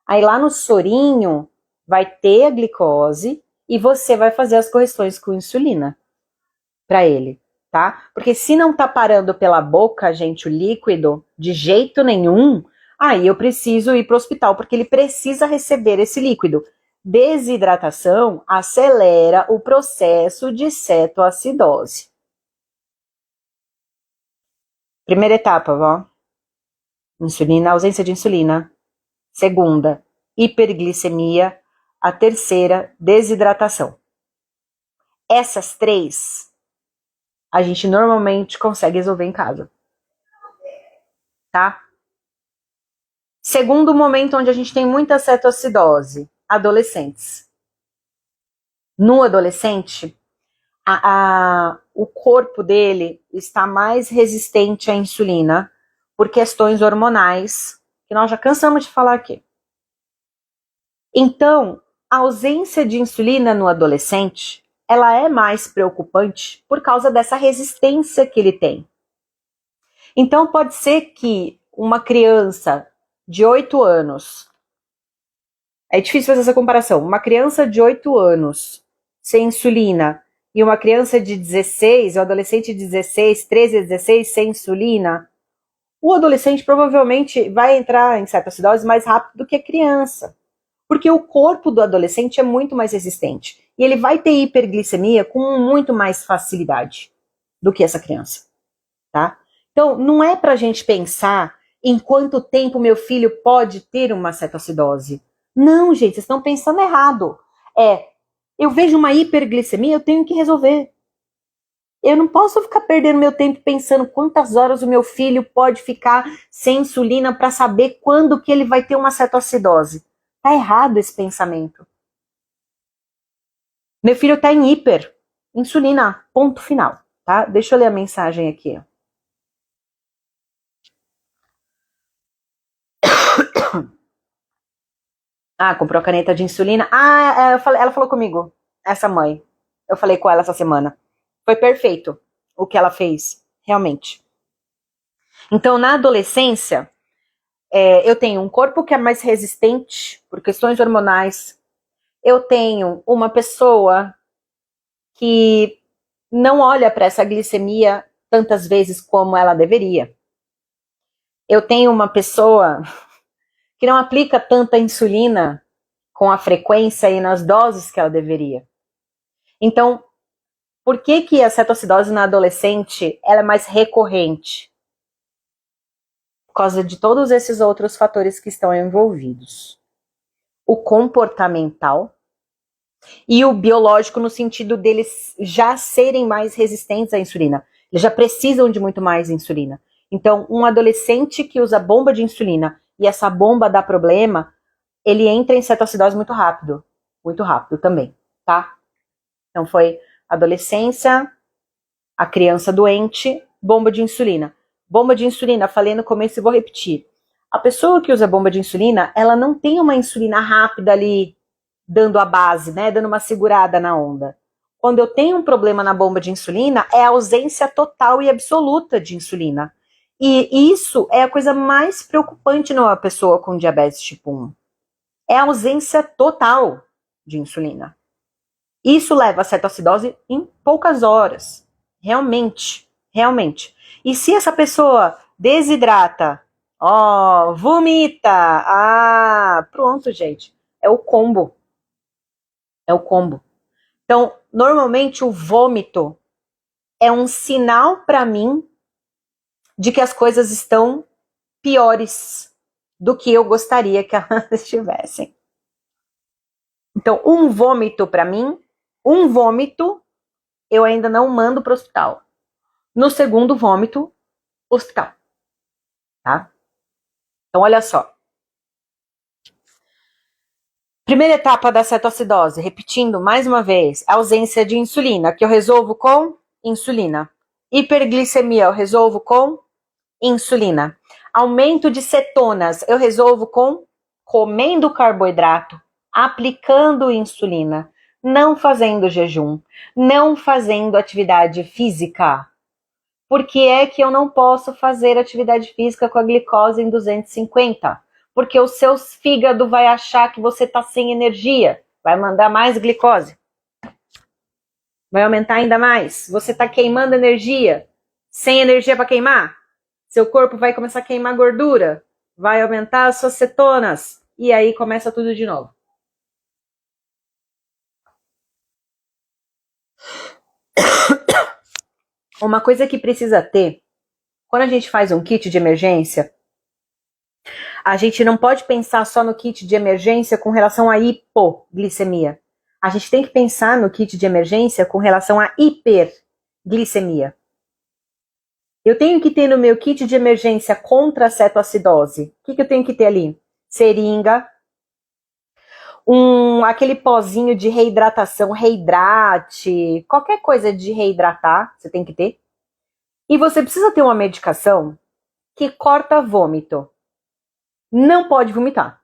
Aí lá no sorinho vai ter a glicose e você vai fazer as correções com insulina para ele, tá? Porque se não tá parando pela boca, gente, o líquido, de jeito nenhum, aí eu preciso ir para o hospital, porque ele precisa receber esse líquido. Desidratação acelera o processo de cetoacidose. Primeira etapa, ó. Insulina, ausência de insulina. Segunda, hiperglicemia. A terceira, desidratação. Essas três, a gente normalmente consegue resolver em casa. Tá? Segundo momento onde a gente tem muita cetoacidose, adolescentes. No adolescente, o corpo dele está mais resistente à insulina por questões hormonais, que nós já cansamos de falar aqui. Então, a ausência de insulina no adolescente, ela é mais preocupante por causa dessa resistência que ele tem. Então, pode ser que uma criança de 8 anos, é difícil fazer essa comparação, uma criança de 8 anos sem insulina e uma criança de 16, ou adolescente de 16, 13 a 16 sem insulina, o adolescente provavelmente vai entrar em cetoacidose mais rápido do que a criança. Porque o corpo do adolescente é muito mais resistente. E ele vai ter hiperglicemia com muito mais facilidade do que essa criança. Tá? Então, não é pra gente pensar em quanto tempo meu filho pode ter uma cetoacidose. Não, gente, vocês estão pensando errado. Eu vejo uma hiperglicemia, eu tenho que resolver. Eu não posso ficar perdendo meu tempo pensando quantas horas o meu filho pode ficar sem insulina para saber quando que ele vai ter uma cetoacidose. Tá errado esse pensamento. Meu filho tá em hiper, insulina, ponto final, tá? Deixa eu ler a mensagem aqui. Comprou a caneta de insulina. Ela falou comigo, essa mãe. Eu falei com ela essa semana. Foi perfeito o que ela fez, realmente. Então, na adolescência, eu tenho um corpo que é mais resistente por questões hormonais. Eu tenho uma pessoa que não olha para essa glicemia tantas vezes como ela deveria. Eu tenho uma pessoa que não aplica tanta insulina com a frequência e nas doses que ela deveria. Então, por que a cetoacidose na adolescente ela é mais recorrente? Por causa de todos esses outros fatores que estão envolvidos. O comportamental e o biológico no sentido deles já serem mais resistentes à insulina. Eles já precisam de muito mais insulina. Então, um adolescente que usa bomba de insulina e essa bomba dá problema, ele entra em cetoacidose muito rápido também, tá? Então foi adolescência, a criança doente, bomba de insulina. Bomba de insulina, falei no começo e vou repetir. A pessoa que usa bomba de insulina, ela não tem uma insulina rápida ali, dando a base, né, dando uma segurada na onda. Quando eu tenho um problema na bomba de insulina, é a ausência total e absoluta de insulina. E isso é a coisa mais preocupante numa pessoa com diabetes tipo 1. É a ausência total de insulina. Isso leva a cetoacidose em poucas horas. Realmente. E se essa pessoa desidrata, vomita, pronto, gente. É o combo. É o combo. Então, normalmente o vômito é um sinal para mim de que as coisas estão piores do que eu gostaria que elas estivessem. Então, um vômito para mim, um vômito, eu ainda não mando para o hospital. No segundo vômito, hospital. Tá? Então, olha só. Primeira etapa da cetoacidose, repetindo mais uma vez, ausência de insulina, que eu resolvo com insulina. Hiperglicemia, eu resolvo com insulina. Aumento de cetonas, eu resolvo com comendo carboidrato, aplicando insulina, não fazendo jejum, não fazendo atividade física. Por que é que eu não posso fazer atividade física com a glicose em 250? Porque o seu fígado vai achar que você está sem energia, vai mandar mais glicose, vai aumentar ainda mais. Você está queimando energia, sem energia para queimar. Seu corpo vai começar a queimar gordura, vai aumentar as suas cetonas, e aí começa tudo de novo. Uma coisa que precisa ter, quando a gente faz um kit de emergência, a gente não pode pensar só no kit de emergência com relação à hipoglicemia. A gente tem que pensar no kit de emergência com relação à hiperglicemia. Eu tenho que ter no meu kit de emergência contra a cetoacidose. O que eu tenho que ter ali? Seringa, aquele pozinho de reidratação, reidrate, qualquer coisa de reidratar, você tem que ter. E você precisa ter uma medicação que corta vômito. Não pode vomitar.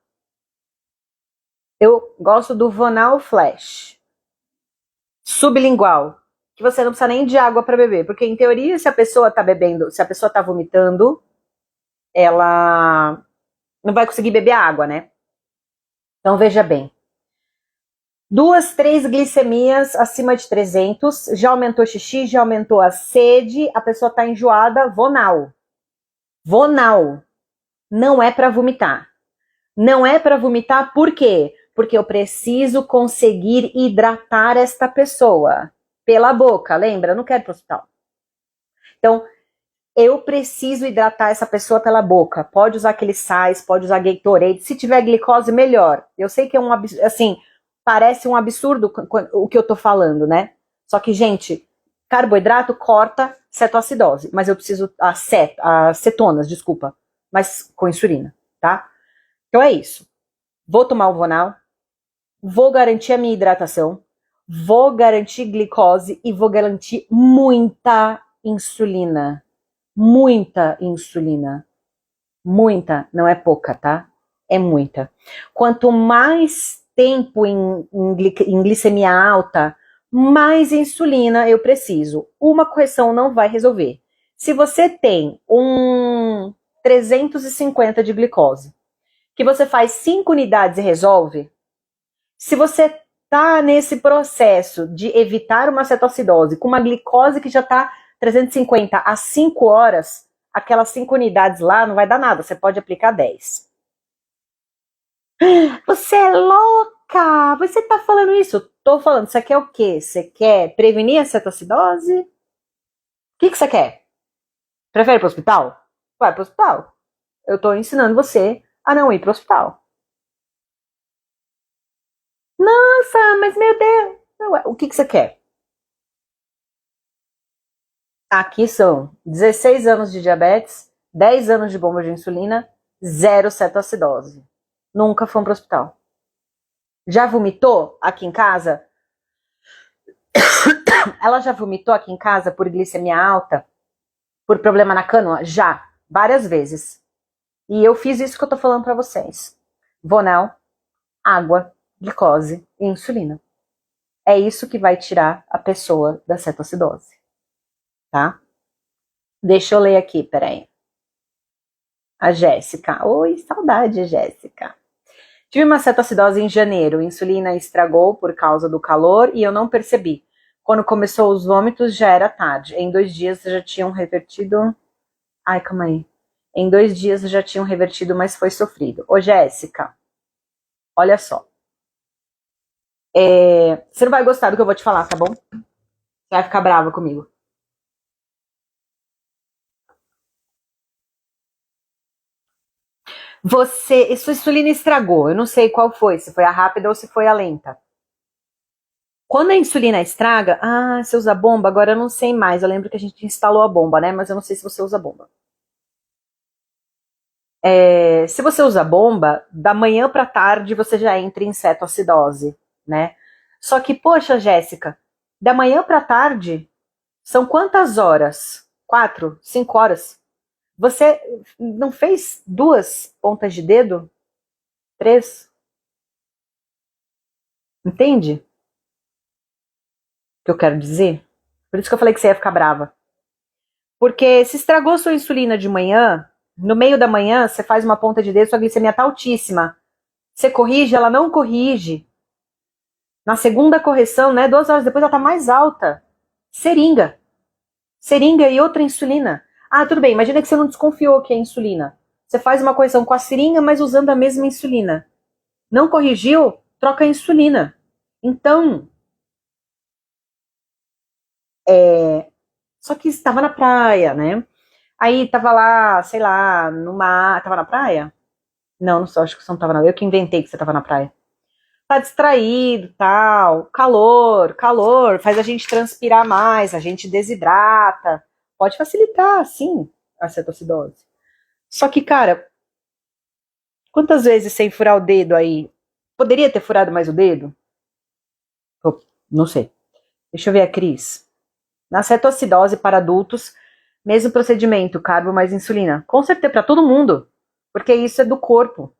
Eu gosto do Vonal Flash. Sublingual. Que você não precisa nem de água para beber. Porque, em teoria, se a pessoa tá bebendo, se a pessoa tá vomitando, ela não vai conseguir beber água, né? Então, veja bem. 2, 3 glicemias acima de 300. Já aumentou xixi, já aumentou a sede. A pessoa tá enjoada. Vonal. Vonal. Não é para vomitar. Não é para vomitar por quê? Porque eu preciso conseguir hidratar esta pessoa pela boca, lembra? Eu não quero ir pro hospital. Então, eu preciso hidratar essa pessoa pela boca. Pode usar aqueles sais, pode usar Gatorade. Se tiver glicose, melhor. Eu sei que é assim, parece um absurdo o que eu tô falando, né? Só que, gente, carboidrato corta cetoacidose, mas eu preciso cetonas, desculpa, mas com insulina, tá? Então é isso. Vou tomar o Vonal, vou garantir a minha hidratação, vou garantir glicose e vou garantir muita insulina. Muita insulina. Muita, não é pouca, tá? É muita. Quanto mais tempo em glicemia alta, mais insulina eu preciso. Uma correção não vai resolver. Se você tem 350 de glicose, que você faz 5 unidades e resolve, se você tá nesse processo de evitar uma cetoacidose com uma glicose que já tá 350 a 5 horas, aquelas 5 unidades lá não vai dar nada, você pode aplicar 10. Você é louca! Você tá falando isso? Tô falando, você quer o quê? Você quer prevenir a cetoacidose? O que você quer? Prefere ir pro hospital? Vai pro hospital. Eu tô ensinando você a não ir pro hospital. Nossa, mas meu Deus! O que você quer? Aqui são 16 anos de diabetes, 10 anos de bomba de insulina, 0 cetoacidose. Nunca foi para o hospital. Já vomitou aqui em casa? Ela já vomitou aqui em casa por glicemia alta? Por problema na cânula? Já, várias vezes. E eu fiz isso que eu tô falando para vocês. Vonal, água, glicose e insulina. É isso que vai tirar a pessoa da cetoacidose. Tá? Deixa eu ler aqui, peraí. A Jéssica. Oi, saudade, Jéssica. Tive uma cetoacidose em janeiro. Insulina estragou por causa do calor e eu não percebi. Quando começou os vômitos, já era tarde. Em 2 dias já tinham revertido. Ai, calma aí. Em 2 dias já tinham revertido, mas foi sofrido. Ô, Jéssica, olha só. Você não vai gostar do que eu vou te falar, tá bom? Você vai ficar brava comigo. Sua insulina estragou. Eu não sei qual foi, se foi a rápida ou se foi a lenta. Quando a insulina estraga, você usa bomba? Agora eu não sei mais. Eu lembro que a gente instalou a bomba, né? Mas eu não sei se você usa bomba. Se você usa bomba, da manhã para tarde você já entra em cetoacidose, né? Só que, poxa, Jéssica, da manhã para tarde são quantas horas? 4, 5 horas? Você não fez 2 pontas de dedo? 3? Entende o que eu quero dizer? Por isso que eu falei que você ia ficar brava. Porque se estragou sua insulina de manhã, no meio da manhã você faz uma ponta de dedo, sua glicemia tá altíssima. Você corrige, ela não corrige. Na segunda correção, né, 2 horas depois ela tá mais alta. Seringa. Seringa e outra insulina. Tudo bem, imagina que você não desconfiou que é insulina. Você faz uma correção com a seringa, mas usando a mesma insulina. Não corrigiu? Troca a insulina. Então, só que estava na praia, né? Aí tava lá, sei lá, numa. Tava na praia? Não, não sei, acho que você não tava na. Eu que inventei que você tava na praia. Tá distraído, tal, calor, calor, faz a gente transpirar mais, a gente desidrata, pode facilitar, sim, a cetoacidose. Só que, cara, quantas vezes sem furar o dedo aí? Poderia ter furado mais o dedo? Pô, não sei. Deixa eu ver a Cris. Na cetoacidose para adultos, mesmo procedimento, carbo mais insulina. Com certeza, para todo mundo, porque isso é do corpo.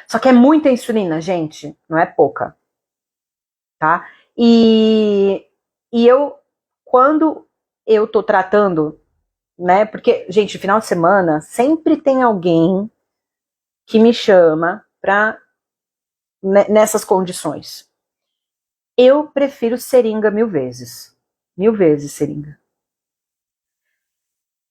Só que é muita insulina, gente, não é pouca, tá? E eu, quando eu tô tratando, né? Porque, gente, final de semana sempre tem alguém que me chama pra nessas condições. Eu prefiro seringa mil vezes. Mil vezes seringa.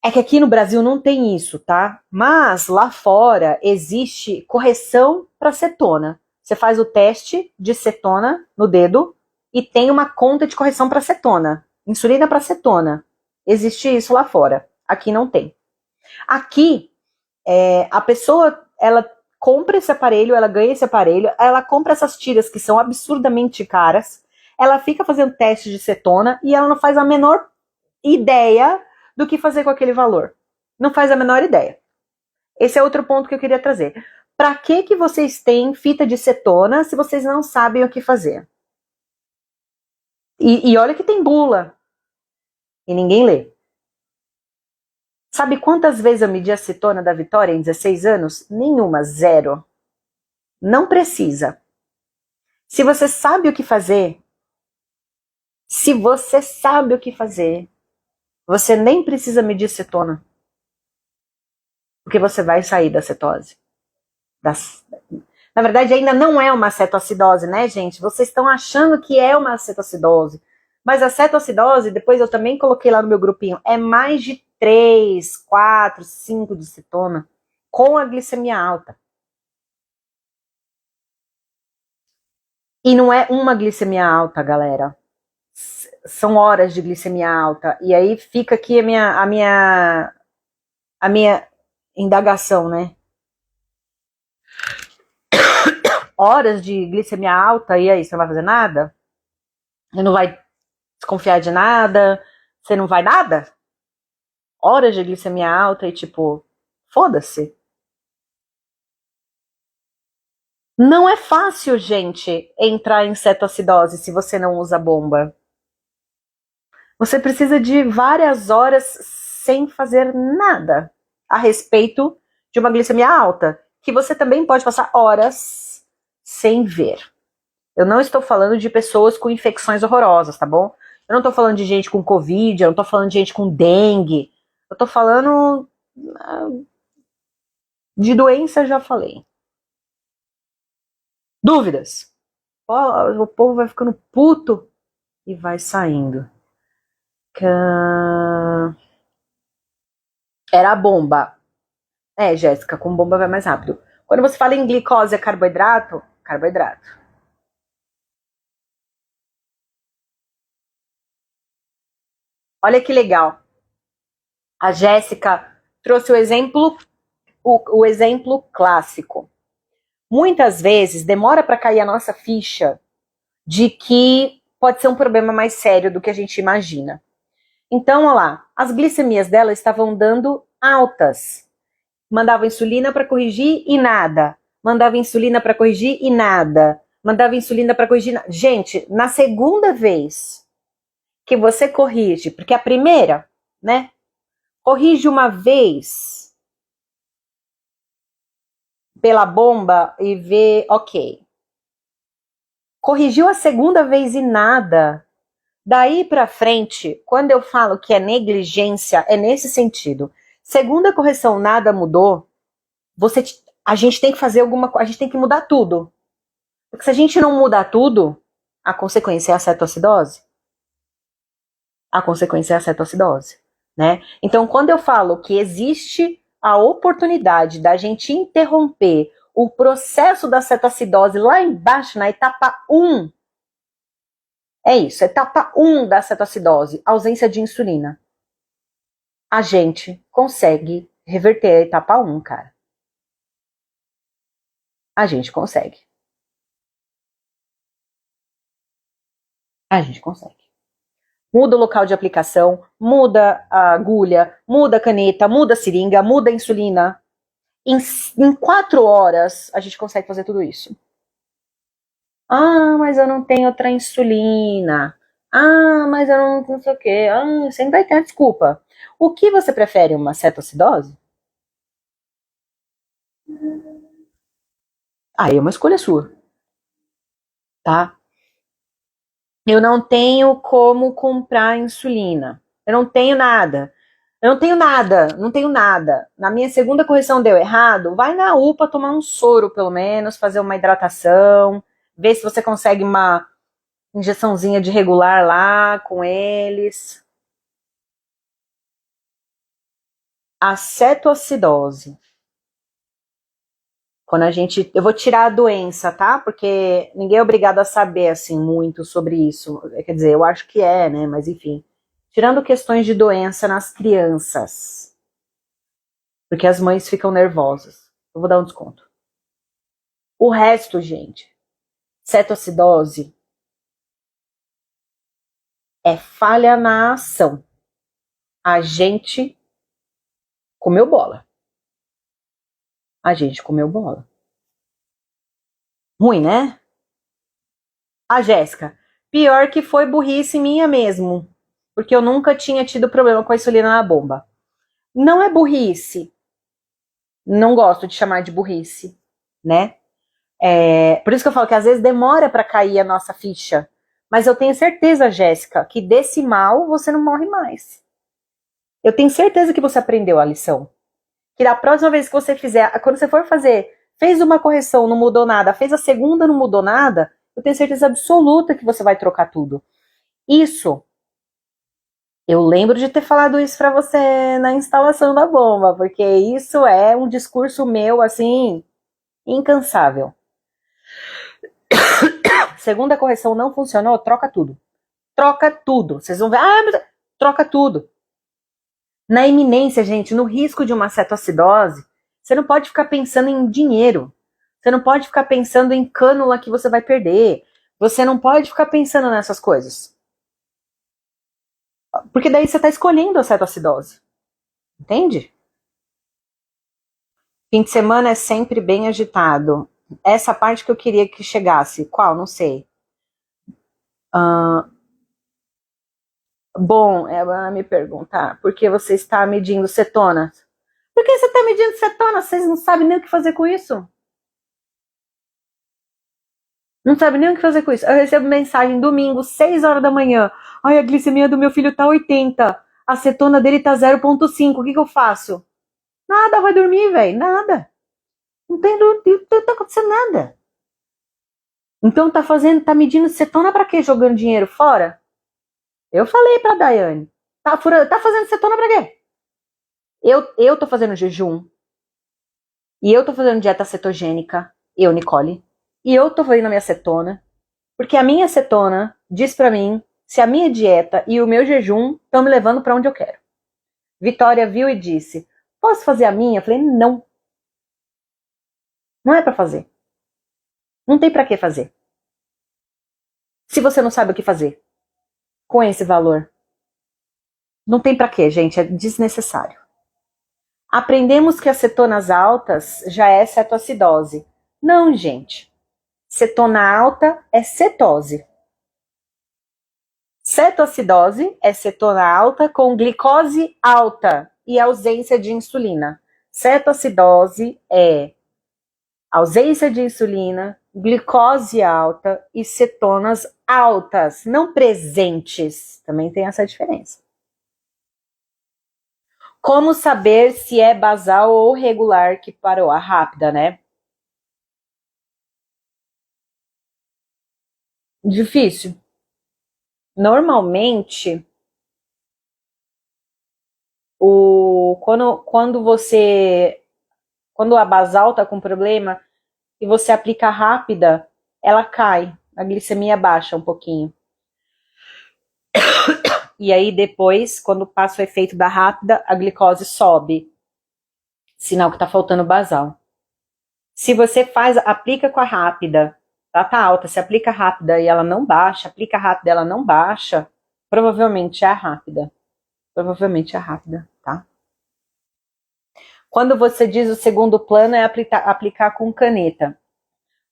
É que aqui no Brasil não tem isso, tá? Mas lá fora existe correção para cetona. Você faz o teste de cetona no dedo e tem uma conta de correção para cetona. Insulina para cetona. Existe isso lá fora. Aqui não tem. Aqui, a pessoa, ela compra esse aparelho, ela ganha esse aparelho, ela compra essas tiras que são absurdamente caras, ela fica fazendo teste de cetona e ela não faz a menor ideia do que fazer com aquele valor. Não faz a menor ideia. Esse é outro ponto que eu queria trazer. Para que vocês têm fita de cetona se vocês não sabem o que fazer? E olha que tem bula. E ninguém lê. Sabe quantas vezes eu medi a cetona da Vitória em 16 anos? Nenhuma, zero. Não precisa. Se você sabe o que fazer, se você sabe o que fazer, você nem precisa medir cetona. Porque você vai sair da cetose. Na verdade, ainda não é uma cetoacidose, né, gente? Vocês estão achando que é uma cetoacidose. Mas a cetoacidose, depois eu também coloquei lá no meu grupinho, é mais de 3, 4, 5 de cetona com a glicemia alta. E não é uma glicemia alta, galera. São horas de glicemia alta. E aí fica aqui a minha indagação, né? Horas de glicemia alta, e aí, você não vai fazer nada? Você não vai desconfiar de nada? Você não vai nada? Horas de glicemia alta e tipo, foda-se. Não é fácil, gente, entrar em cetoacidose se você não usa bomba. Você precisa de várias horas sem fazer nada a respeito de uma glicemia alta, que você também pode passar horas sem ver. Eu não estou falando de pessoas com infecções horrorosas, tá bom? Eu não estou falando de gente com Covid, eu não estou falando de gente com dengue. Eu estou falando de doença, já falei. Dúvidas? O povo vai ficando puto e vai saindo. Era a bomba. Jéssica, com bomba vai mais rápido. Quando você fala em glicose é carboidrato, carboidrato. Olha que legal. A Jéssica trouxe o exemplo clássico. Muitas vezes demora para cair a nossa ficha de que pode ser um problema mais sério do que a gente imagina. Então, olha lá, as glicemias dela estavam dando altas. Mandava insulina para corrigir e nada. Mandava insulina para corrigir e nada. Mandava insulina para corrigir. Gente, na segunda vez que você corrige, porque a primeira, né? Corrige uma vez pela bomba e vê, ok. Corrigiu a segunda vez e nada. Daí para frente, quando eu falo que é negligência, é nesse sentido. Segunda correção, nada mudou. A gente tem que fazer alguma coisa, a gente tem que mudar tudo. Porque se a gente não mudar tudo, a consequência é a cetoacidose. A consequência é a cetoacidose, né? Então, quando eu falo que existe a oportunidade da gente interromper o processo da cetoacidose lá embaixo, na etapa 1, é isso, etapa 1 da cetoacidose, ausência de insulina. A gente consegue reverter a etapa 1, cara. A gente consegue. A gente consegue. Muda o local de aplicação, muda a agulha, muda a caneta, muda a seringa, muda a insulina. Em 4 horas, a gente consegue fazer tudo isso. Ah, mas eu não tenho outra insulina. Ah, mas eu não sei o quê. Ah, sempre vai ter a desculpa. O que você prefere, uma cetoacidose? Aí é uma escolha sua, tá? Eu não tenho como comprar insulina. Eu não tenho nada. Eu não tenho nada, não tenho nada. Na minha segunda correção deu errado, vai na UPA tomar um soro, pelo menos, fazer uma hidratação, ver se você consegue uma injeçãozinha de regular lá com eles. A cetoacidose. Quando a gente. Eu vou tirar a doença, tá? Porque ninguém é obrigado a saber, assim, muito sobre isso. Quer dizer, eu acho que é, né? Mas enfim. Tirando questões de doença nas crianças. Porque as mães ficam nervosas. Eu vou dar um desconto. O resto, gente, cetoacidose é falha na ação. A gente comeu bola. A gente comeu bola. Ruim, né? A Jéssica. Pior que foi burrice minha mesmo. Porque eu nunca tinha tido problema com a insulina na bomba. Não é burrice. Não gosto de chamar de burrice, né? Por isso que eu falo que às vezes demora para cair a nossa ficha. Mas eu tenho certeza, Jéssica, que desse mal você não morre mais. Eu tenho certeza que você aprendeu a lição. Que da próxima vez que você fizer, quando você for fazer, fez uma correção, não mudou nada, fez a segunda, não mudou nada, eu tenho certeza absoluta que você vai trocar tudo. Isso, eu lembro de ter falado isso para você na instalação da bomba, porque isso é um discurso meu, assim, incansável. Segunda correção não funcionou, troca tudo. Troca tudo. Vocês vão ver, mas troca tudo. Na iminência, gente, no risco de uma cetoacidose, você não pode ficar pensando em dinheiro. Você não pode ficar pensando em cânula que você vai perder. Você não pode ficar pensando nessas coisas. Porque daí você está escolhendo a cetoacidose. Entende? Fim de semana é sempre bem agitado. Essa parte que eu queria que chegasse. Qual? Não sei. Bom, ela vai me perguntar, por que você está medindo cetonas? Por que você está medindo cetonas? Vocês não sabem nem o que fazer com isso? Não sabe nem o que fazer com isso. Eu recebo mensagem domingo, 6 horas da manhã. Ai, a glicemia do meu filho tá 80. A cetona dele tá 0,5. O que eu faço? Nada, vai dormir, velho. Nada. Não tá acontecendo nada. Então tá medindo cetona pra quê? Jogando dinheiro fora? Eu falei pra Daiane. Tá fazendo cetona pra quê? Eu tô fazendo jejum. E eu tô fazendo dieta cetogênica. Eu, Nicole. E eu tô fazendo a minha cetona. Porque a minha cetona diz pra mim se a minha dieta e o meu jejum estão me levando para onde eu quero. Vitória viu e disse, posso fazer a minha? Eu falei, não. Não é para fazer. Não tem para que fazer. Se você não sabe o que fazer com esse valor. Não tem para quê, gente, é desnecessário. Aprendemos que as cetonas altas já é cetoacidose. Não, gente. Cetona alta é cetose. Cetoacidose é cetona alta com glicose alta e ausência de insulina. Cetoacidose é ausência de insulina, glicose alta e cetonas altas, não presentes. Também tem essa diferença. Como saber se é basal ou regular que parou? A rápida, né? Difícil. Normalmente, quando a basal tá com problema e você aplica rápida, ela cai, a glicemia baixa um pouquinho. E aí depois, quando passa o efeito da rápida, a glicose sobe. Sinal que tá faltando basal. Se você aplica com a rápida, ela tá alta, se aplica rápida e ela não baixa, aplica rápida e ela não baixa, provavelmente é a rápida. Provavelmente é a rápida, tá? Quando você diz o segundo plano é aplicar com caneta.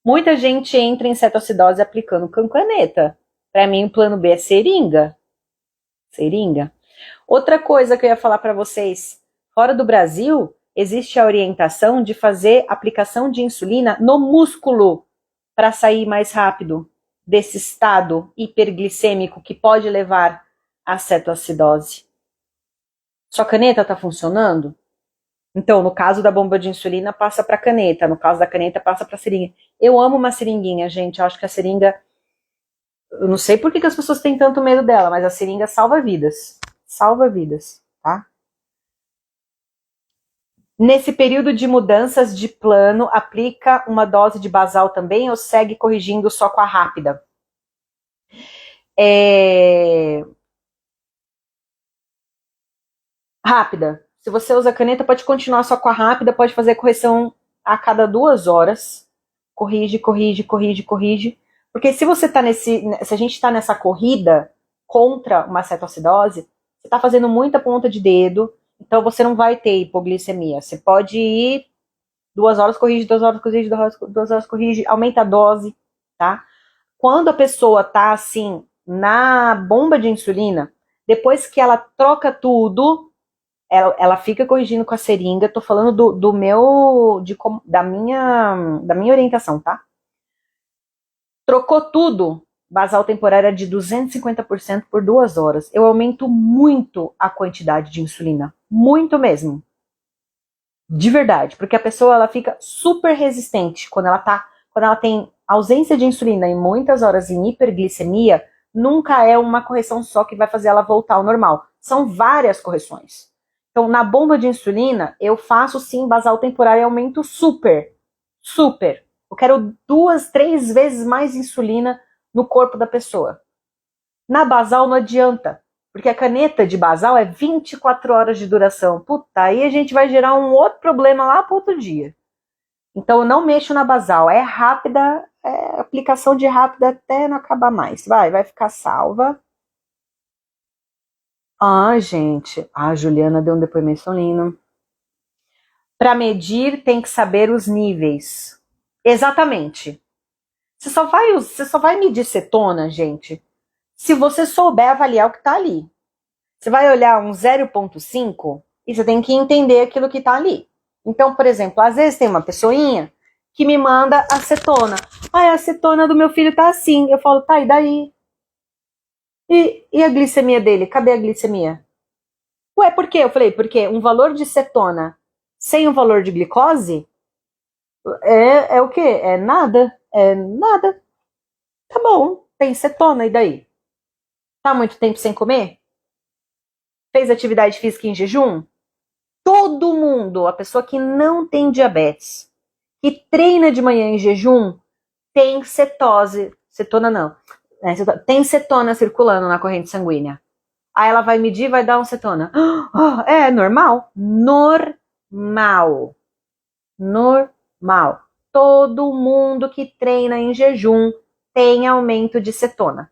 Muita gente entra em cetoacidose aplicando com caneta. Para mim, o plano B é seringa. Seringa. Outra coisa que eu ia falar para vocês. Fora do Brasil, existe a orientação de fazer aplicação de insulina no músculo para sair mais rápido desse estado hiperglicêmico que pode levar à cetoacidose. Sua caneta está funcionando? Então, no caso da bomba de insulina, passa para caneta. No caso da caneta, passa para seringa. Eu amo uma seringuinha, gente. Eu acho que a seringa... Eu não sei por que as pessoas têm tanto medo dela, mas a seringa salva vidas. Salva vidas, tá? Nesse período de mudanças de plano, aplica uma dose de basal também ou segue corrigindo só com a rápida? Rápida. Se você usa caneta, pode continuar só com a rápida, pode fazer correção a cada 2 horas. Corrige. Porque se você tá se a gente tá nessa corrida contra uma cetoacidose, você tá fazendo muita ponta de dedo, então você não vai ter hipoglicemia. Você pode ir 2 horas, corrige, 2 horas, corrige, 2 horas, corrige, aumenta a dose, tá? Quando a pessoa tá assim, na bomba de insulina, depois que ela troca tudo, ela fica corrigindo com a seringa. Tô falando da minha orientação, tá? Trocou tudo, basal temporária de 250% por 2 horas. Eu aumento muito a quantidade de insulina. Muito mesmo. De verdade. Porque a pessoa ela fica super resistente quando ela tem ausência de insulina e muitas horas em hiperglicemia. Nunca é uma correção só que vai fazer ela voltar ao normal. São várias correções. Então, na bomba de insulina, eu faço sim basal temporário e aumento super. Eu quero 2, 3 vezes mais insulina no corpo da pessoa. Na basal não adianta, porque a caneta de basal é 24 horas de duração. Puta, aí a gente vai gerar um outro problema lá para outro dia. Então eu não mexo na basal, é rápida, aplicação de rápida até não acabar mais. Vai ficar salva. Gente, a Juliana deu um depoimento lindo. Para medir tem que saber os níveis. Exatamente. Você só vai medir cetona, gente, se você souber avaliar o que está ali. Você vai olhar um 0,5 e você tem que entender aquilo que está ali. Então, por exemplo, às vezes tem uma pessoinha que me manda a cetona. A cetona do meu filho tá assim. Eu falo, tá, e daí? E a glicemia dele? Cadê a glicemia? Ué, por quê? Eu falei, porque um valor de cetona sem um valor de glicose é o quê? É nada. É nada. Tá bom, tem cetona, e daí? Tá muito tempo sem comer? Fez atividade física em jejum? Todo mundo, a pessoa que não tem diabetes, que treina de manhã em jejum, tem cetose. Cetona não. Né? Tem cetona circulando na corrente sanguínea. Aí ela vai medir, vai dar um cetona. É normal. Normal. Normal. Todo mundo que treina em jejum tem aumento de cetona.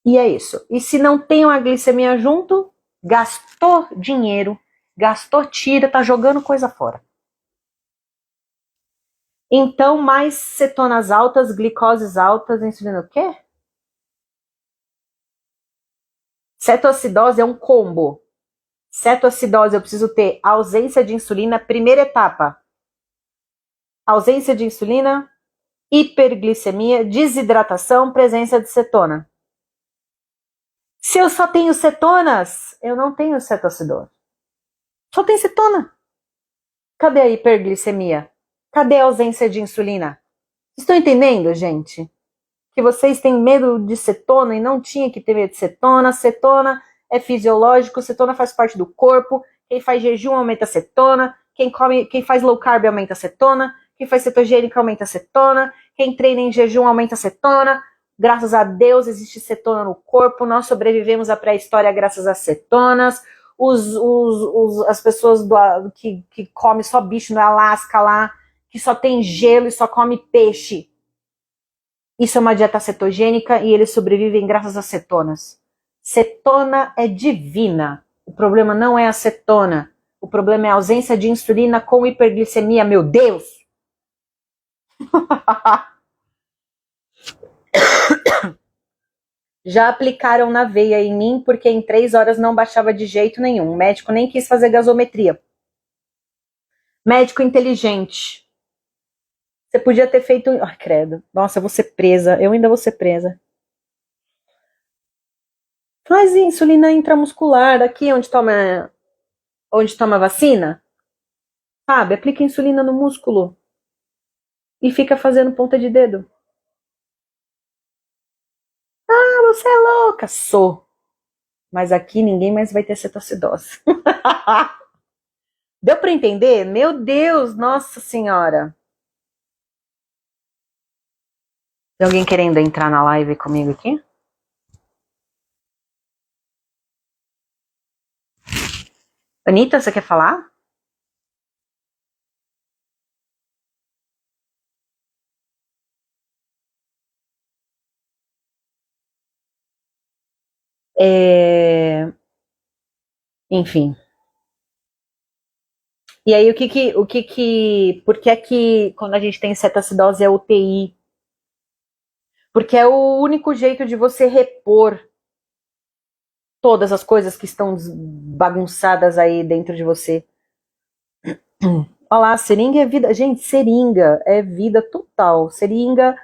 E é isso. E se não tem uma glicemia junto, gastou dinheiro, gastou tira, tá jogando coisa fora. Então, mais cetonas altas, glicoses altas, insulina o quê? Cetoacidose é um combo. Cetoacidose, eu preciso ter ausência de insulina, primeira etapa. Ausência de insulina, hiperglicemia, desidratação, presença de cetona. Se eu só tenho cetonas, eu não tenho cetoacidose. Só tem cetona. Cadê a hiperglicemia? Cadê a ausência de insulina? Estão entendendo, gente? Que vocês têm medo de cetona e não tinha que ter medo de cetona. Cetona é fisiológico, cetona faz parte do corpo. Quem faz jejum aumenta a cetona. Quem faz low carb aumenta a cetona. Quem faz cetogênica aumenta a cetona. Quem treina em jejum aumenta a cetona. Graças a Deus existe cetona no corpo. Nós sobrevivemos à pré-história graças às cetonas. As pessoas que comem só bicho no Alasca lá, que só tem gelo e só come peixe. Isso é uma dieta cetogênica e eles sobrevivem graças às cetonas. Cetona é divina. O problema não é a cetona. O problema é a ausência de insulina com hiperglicemia. Meu Deus! Já aplicaram na veia em mim porque em 3 horas não baixava de jeito nenhum. O médico nem quis fazer gasometria. Médico inteligente. Você podia ter feito... Ai, credo. Nossa, eu vou ser presa. Eu ainda vou ser presa. Faz insulina intramuscular, aqui onde toma vacina. Sabe? Aplica insulina no músculo. E fica fazendo ponta de dedo. Ah, você é louca. Sou. Mas aqui ninguém mais vai ter cetoacidose. Deu para entender? Meu Deus, nossa senhora. Tem alguém querendo entrar na live comigo aqui? Anitta, você quer falar? Enfim. E aí, por que é que quando a gente tem cetoacidose é UTI? Porque é o único jeito de você repor todas as coisas que estão bagunçadas aí dentro de você. Olha lá, seringa é vida. Gente, seringa é vida total. Seringa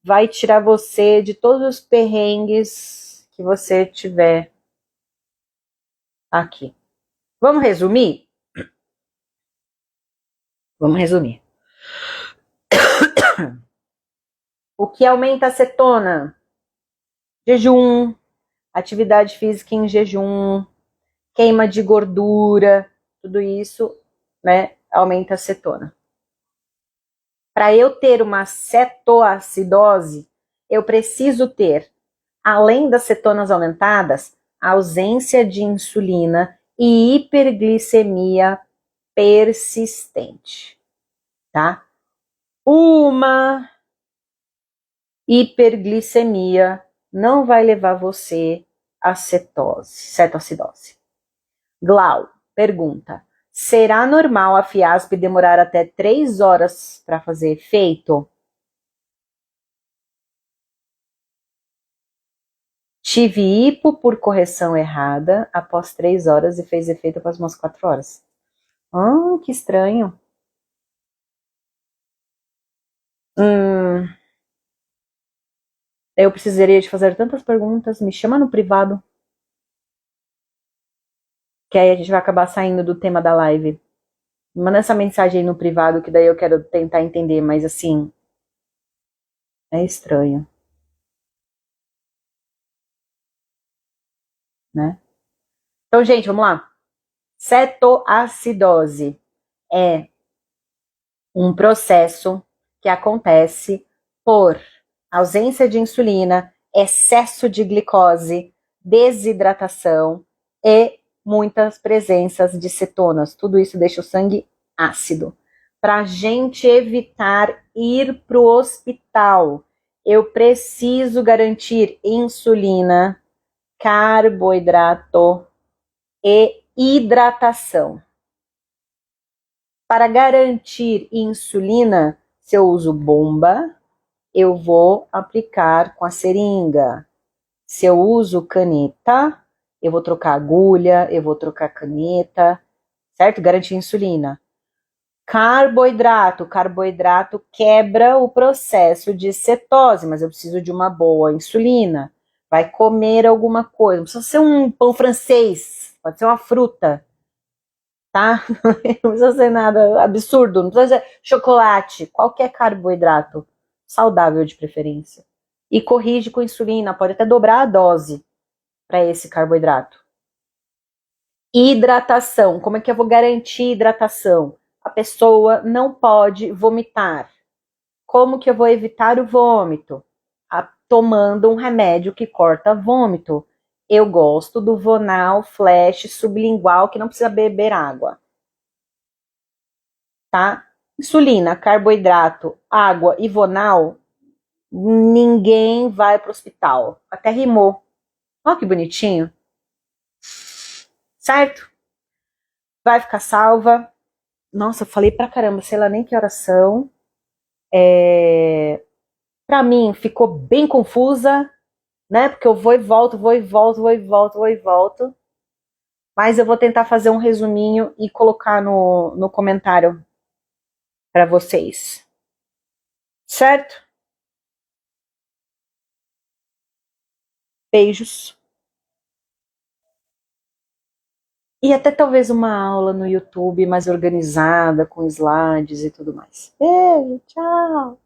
vai tirar você de todos os perrengues que você tiver aqui. Vamos resumir? Vamos resumir. O que aumenta a cetona? Jejum, atividade física em jejum, queima de gordura, tudo isso, né, aumenta a cetona. Para eu ter uma cetoacidose, eu preciso ter, além das cetonas aumentadas, ausência de insulina e hiperglicemia persistente, tá? Uma hiperglicemia não vai levar você à cetoacidose. Glau pergunta: será normal a Fiasp demorar até 3 horas para fazer efeito? Tive hipo por correção errada após 3 horas e fez efeito após umas 4 horas. Que estranho. Eu precisaria de fazer tantas perguntas. Me chama no privado. Que aí a gente vai acabar saindo do tema da live. Manda essa mensagem aí no privado, que daí eu quero tentar entender, mas assim, é estranho, né? Então, gente, vamos lá. Cetoacidose é um processo que acontece por ausência de insulina, excesso de glicose, desidratação e muitas presenças de cetonas. Tudo isso deixa o sangue ácido. Para a gente evitar ir para o hospital, eu preciso garantir insulina, carboidrato e hidratação. Para garantir insulina, se eu uso bomba, eu vou aplicar com a seringa. Se eu uso caneta, eu vou trocar agulha, eu vou trocar caneta, certo? Garantir insulina. Carboidrato quebra o processo de cetose, mas eu preciso de uma boa insulina. Vai comer alguma coisa, não precisa ser um pão francês, pode ser uma fruta, tá? Não precisa ser nada absurdo, não precisa ser chocolate, qualquer carboidrato, saudável de preferência. E corrige com insulina, pode até dobrar a dose para esse carboidrato. Hidratação, como é que eu vou garantir hidratação? A pessoa não pode vomitar. Como que eu vou evitar o vômito? Tomando um remédio que corta vômito. Eu gosto do Vonal Flash sublingual, que não precisa beber água. Tá? Insulina, carboidrato, água e Vonal, ninguém vai para o hospital. Até rimou. Olha que bonitinho. Certo? Vai ficar salva. Nossa, eu falei pra caramba, sei lá nem que horas são. Pra mim ficou bem confusa, né? Porque eu vou e volto, vou e volto, vou e volto, vou e volto. Mas eu vou tentar fazer um resuminho e colocar no comentário para vocês. Certo? Beijos. E até talvez uma aula no YouTube mais organizada, com slides e tudo mais. Beijo, tchau!